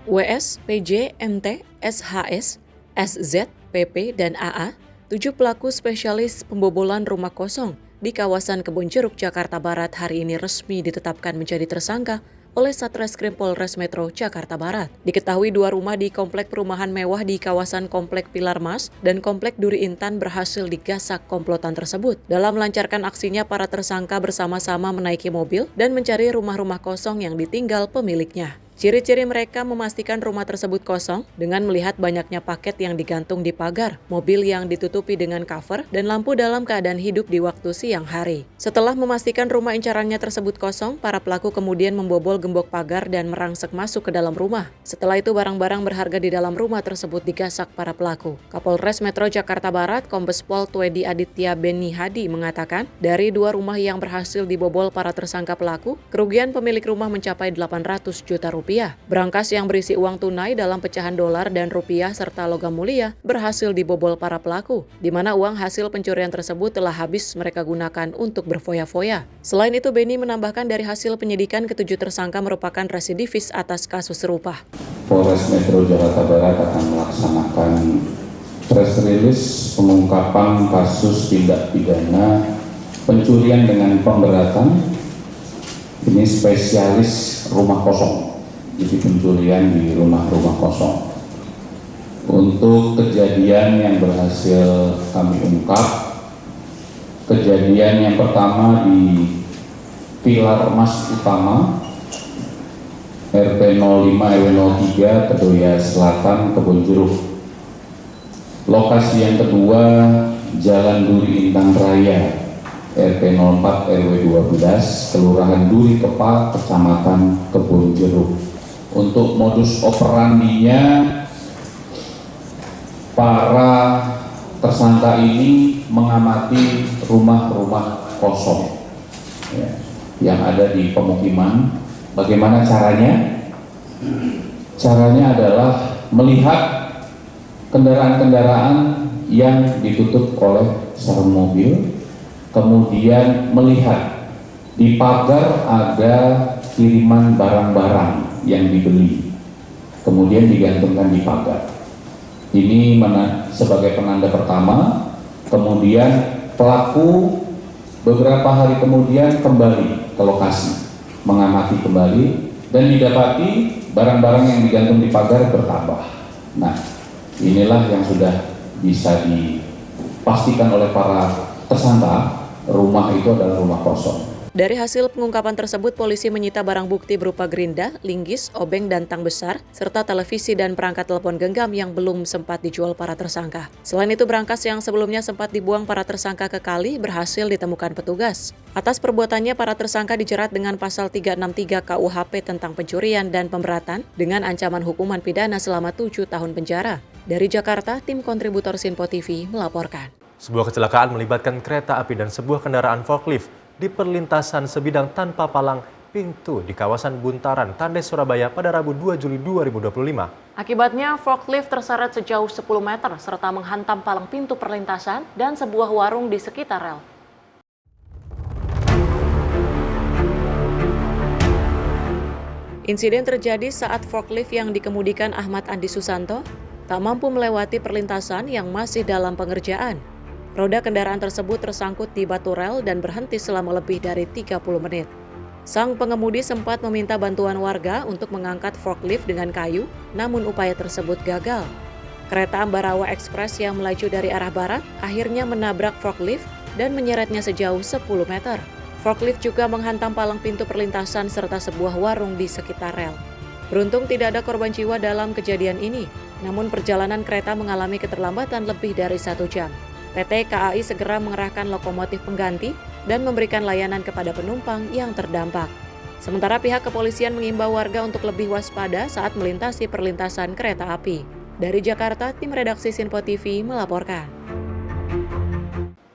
WS, PJ, MT, SHS, SZ, PP, dan AA, 7 pelaku spesialis pembobolan rumah kosong di kawasan Kebonjeruk, Jakarta Barat hari ini resmi ditetapkan menjadi tersangka oleh Satreskrim Polres Metro Jakarta Barat. Diketahui 2 rumah di komplek perumahan mewah di kawasan Komplek Pilar Mas dan Komplek Duri Intan berhasil digasak komplotan tersebut. Dalam melancarkan aksinya, para tersangka bersama-sama menaiki mobil dan mencari rumah-rumah kosong yang ditinggal pemiliknya. Ciri-ciri mereka memastikan rumah tersebut kosong dengan melihat banyaknya paket yang digantung di pagar, mobil yang ditutupi dengan cover, dan lampu dalam keadaan hidup di waktu siang hari. Setelah memastikan rumah incarannya tersebut kosong, para pelaku kemudian membobol gembok pagar dan merangsek masuk ke dalam rumah. Setelah itu barang-barang berharga di dalam rumah tersebut digasak para pelaku. Kapolres Metro Jakarta Barat, Kombes Pol Twedi Aditya Beni Hadi mengatakan, dari 2 rumah yang berhasil dibobol para tersangka pelaku, kerugian pemilik rumah mencapai 800 juta rupiah. Berangkas yang berisi uang tunai dalam pecahan dolar dan rupiah serta logam mulia berhasil dibobol para pelaku, di mana uang hasil pencurian tersebut telah habis mereka gunakan untuk berfoya-foya. Selain itu, Beni menambahkan dari hasil penyidikan ke-7 tersangka merupakan residivis atas kasus serupa. Polres Metro Jakarta Barat akan melaksanakan press release pengungkapan kasus tindak pidana pencurian dengan pemberatan. Ini spesialis rumah kosong. Jadi pencurian di rumah-rumah kosong. Untuk kejadian yang berhasil kami ungkap, kejadian yang pertama di Pilar Mas Utama, RP 05 RW 03 Kedoya Selatan, Kebonjeruk. Lokasi yang kedua, Jalan Duri Intan Raya, RP 04 RW 12, Kelurahan Duri Kepa, Kecamatan Kebonjeruk. Untuk modus operandinya, para tersangka ini mengamati rumah-rumah kosong yang ada di pemukiman. Bagaimana caranya? Caranya adalah melihat kendaraan-kendaraan yang ditutup oleh sarung mobil, kemudian melihat di pagar ada kiriman barang-barang yang dibeli, kemudian digantungkan di pagar. Ini sebagai penanda pertama. Kemudian pelaku beberapa hari kemudian kembali ke lokasi, mengamati kembali, dan didapati barang-barang yang digantung di pagar bertambah. Nah, Inilah yang sudah bisa dipastikan oleh para tersangka, rumah itu adalah rumah kosong. Dari hasil pengungkapan tersebut, polisi menyita barang bukti berupa gerinda, linggis, obeng, dan tang besar, serta televisi dan perangkat telepon genggam yang belum sempat dijual para tersangka. Selain itu, berangkas yang sebelumnya sempat dibuang para tersangka ke kali berhasil ditemukan petugas. Atas perbuatannya, para tersangka dijerat dengan pasal 363 KUHP tentang pencurian dan pemberatan dengan ancaman hukuman pidana selama 7 tahun penjara. Dari Jakarta, tim kontributor Sinpo TV melaporkan. Sebuah kecelakaan melibatkan kereta api dan sebuah kendaraan forklift di perlintasan sebidang tanpa palang pintu di kawasan Buntaran, Tandes, Surabaya pada Rabu 2 Juli 2025. Akibatnya, forklift terseret sejauh 10 meter serta menghantam palang pintu perlintasan dan sebuah warung di sekitar rel. Insiden terjadi saat forklift yang dikemudikan Ahmad Andi Susanto tak mampu melewati perlintasan yang masih dalam pengerjaan. Roda kendaraan tersebut tersangkut di batu rel dan berhenti selama lebih dari 30 menit. Sang pengemudi sempat meminta bantuan warga untuk mengangkat forklift dengan kayu, namun upaya tersebut gagal. Kereta Ambarawa Express yang melaju dari arah barat akhirnya menabrak forklift dan menyeretnya sejauh 10 meter. Forklift juga menghantam palang pintu perlintasan serta sebuah warung di sekitar rel. Beruntung tidak ada korban jiwa dalam kejadian ini, namun perjalanan kereta mengalami keterlambatan lebih dari 1 jam. PT KAI segera mengerahkan lokomotif pengganti dan memberikan layanan kepada penumpang yang terdampak. Sementara pihak kepolisian mengimbau warga untuk lebih waspada saat melintasi perlintasan kereta api. Dari Jakarta, tim redaksi Sinpo TV melaporkan.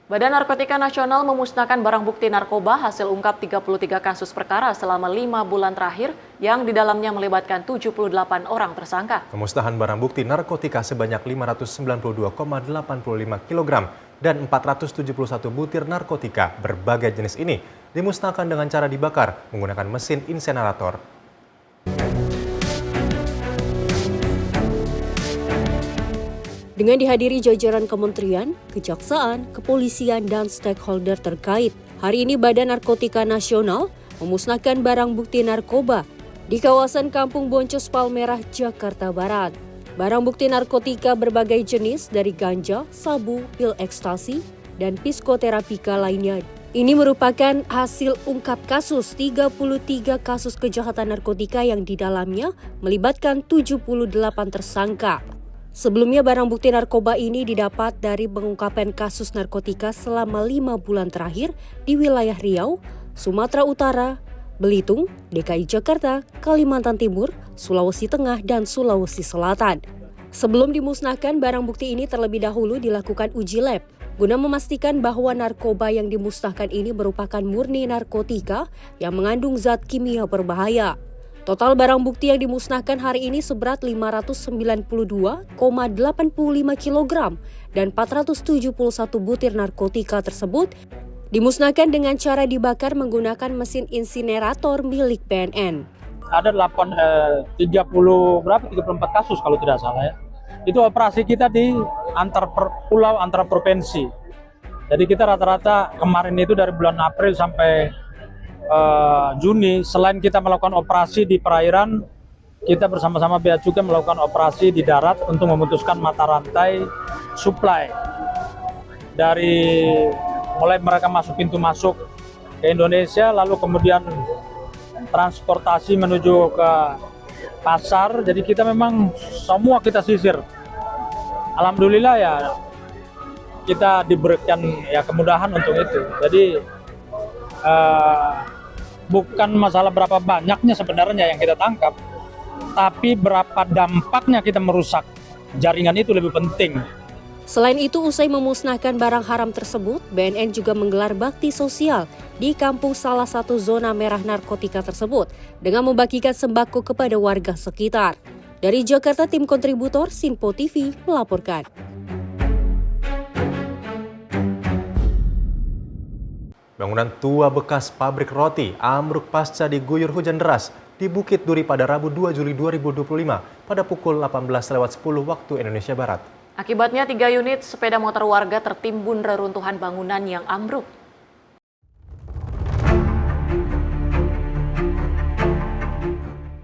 Badan Narkotika Nasional memusnahkan barang bukti narkoba hasil ungkap 33 kasus perkara selama 5 bulan terakhir yang di dalamnya melibatkan 78 orang tersangka. Pemusnahan barang bukti narkotika sebanyak 592,85 kg dan 471 butir narkotika berbagai jenis ini dimusnahkan dengan cara dibakar menggunakan mesin insenerator. Dengan dihadiri jajaran kementerian, kejaksaan, kepolisian, dan stakeholder terkait, hari ini Badan Narkotika Nasional memusnahkan barang bukti narkoba di kawasan Kampung Boncos Palmerah, Jakarta Barat. Barang bukti narkotika berbagai jenis dari ganja, sabu, pil ekstasi, dan psikoterapika lainnya. Ini merupakan hasil ungkap kasus 33 kasus kejahatan narkotika yang di dalamnya melibatkan 78 tersangka. Sebelumnya barang bukti narkoba ini didapat dari pengungkapan kasus narkotika selama 5 bulan terakhir di wilayah Riau, Sumatera Utara, Belitung, DKI Jakarta, Kalimantan Timur, Sulawesi Tengah, dan Sulawesi Selatan. Sebelum dimusnahkan, barang bukti ini terlebih dahulu dilakukan uji lab guna memastikan bahwa narkoba yang dimusnahkan ini merupakan murni narkotika yang mengandung zat kimia berbahaya. Total barang bukti yang dimusnahkan hari ini seberat 592,85 kg dan 471 butir narkotika tersebut dimusnahkan dengan cara dibakar menggunakan mesin insinerator milik BNN. Ada 34 kasus kalau tidak salah ya. Itu operasi kita di antar pulau, antar provinsi. Jadi kita rata-rata kemarin itu dari bulan April sampai Juni, selain kita melakukan operasi di perairan, kita bersama-sama Bea Cukai melakukan operasi di darat untuk memutuskan mata rantai supply. Dari mulai mereka pintu masuk ke Indonesia, lalu kemudian transportasi menuju ke pasar. Jadi kita memang semua kita sisir. Alhamdulillah ya kita diberikan ya kemudahan untuk itu. Jadi bukan masalah berapa banyaknya sebenarnya yang kita tangkap, tapi berapa dampaknya kita merusak jaringan itu lebih penting. Selain itu, usai memusnahkan barang haram tersebut, BNN juga menggelar bakti sosial di kampung salah satu zona merah narkotika tersebut dengan membagikan sembako kepada warga sekitar. Dari Jakarta, tim kontributor Sinpo TV melaporkan. Bangunan tua bekas pabrik roti ambruk pasca diguyur hujan deras di Bukit Duri pada Rabu 2 Juli 2025 pada pukul 18.10 waktu Indonesia Barat. Akibatnya 3 unit sepeda motor warga tertimbun reruntuhan bangunan yang ambruk.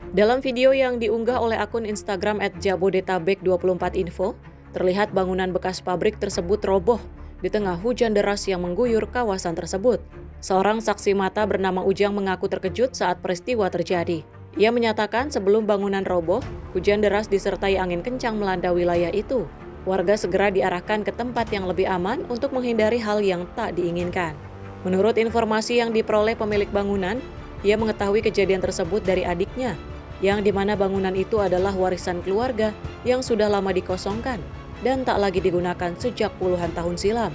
Dalam video yang diunggah oleh akun Instagram @jabodetabek24info, terlihat bangunan bekas pabrik tersebut roboh di tengah hujan deras yang mengguyur kawasan tersebut. Seorang saksi mata bernama Ujang mengaku terkejut saat peristiwa terjadi. Ia menyatakan sebelum bangunan roboh, hujan deras disertai angin kencang melanda wilayah itu. Warga segera diarahkan ke tempat yang lebih aman untuk menghindari hal yang tak diinginkan. Menurut informasi yang diperoleh pemilik bangunan, ia mengetahui kejadian tersebut dari adiknya, yang dimana bangunan itu adalah warisan keluarga yang sudah lama dikosongkan dan tak lagi digunakan sejak puluhan tahun silam.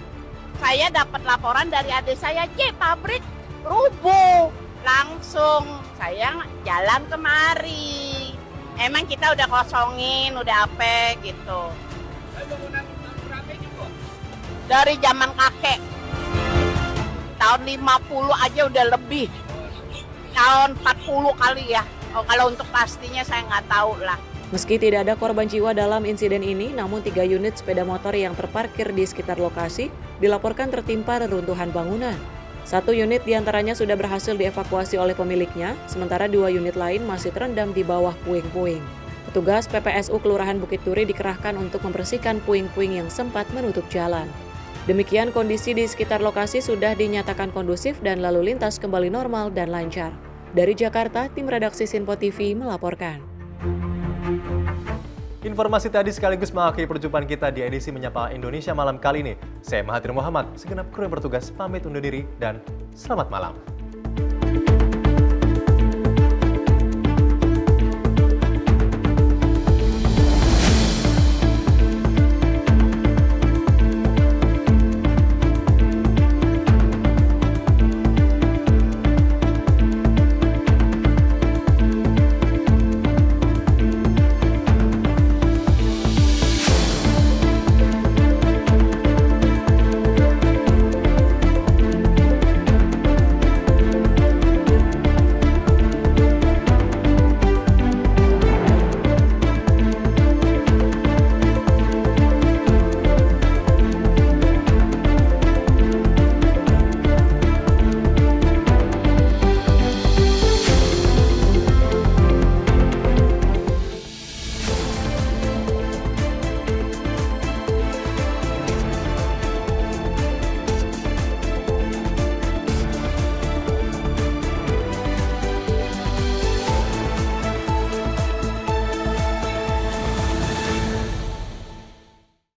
Saya dapat laporan dari adik saya, pabrik rubuh. Langsung saya jalan kemari. Emang kita udah kosongin, udah apa gitu. Dari zaman kakek. Tahun 50 aja udah lebih. Tahun 40 kali ya. Kalau untuk pastinya saya nggak tahu lah. Meski tidak ada korban jiwa dalam insiden ini, namun 3 unit sepeda motor yang terparkir di sekitar lokasi dilaporkan tertimpa reruntuhan bangunan. 1 unit diantaranya sudah berhasil dievakuasi oleh pemiliknya, sementara 2 unit lain masih terendam di bawah puing-puing. Petugas PPSU Kelurahan Bukit Duri dikerahkan untuk membersihkan puing-puing yang sempat menutup jalan. Demikian kondisi di sekitar lokasi sudah dinyatakan kondusif dan lalu lintas kembali normal dan lancar. Dari Jakarta, tim redaksi Sinpo TV melaporkan. Informasi tadi sekaligus mengakhiri perjumpaan kita di edisi Menyapa Indonesia malam kali ini. Saya Mahathir Muhammad, segenap kru yang bertugas pamit undur diri dan selamat malam.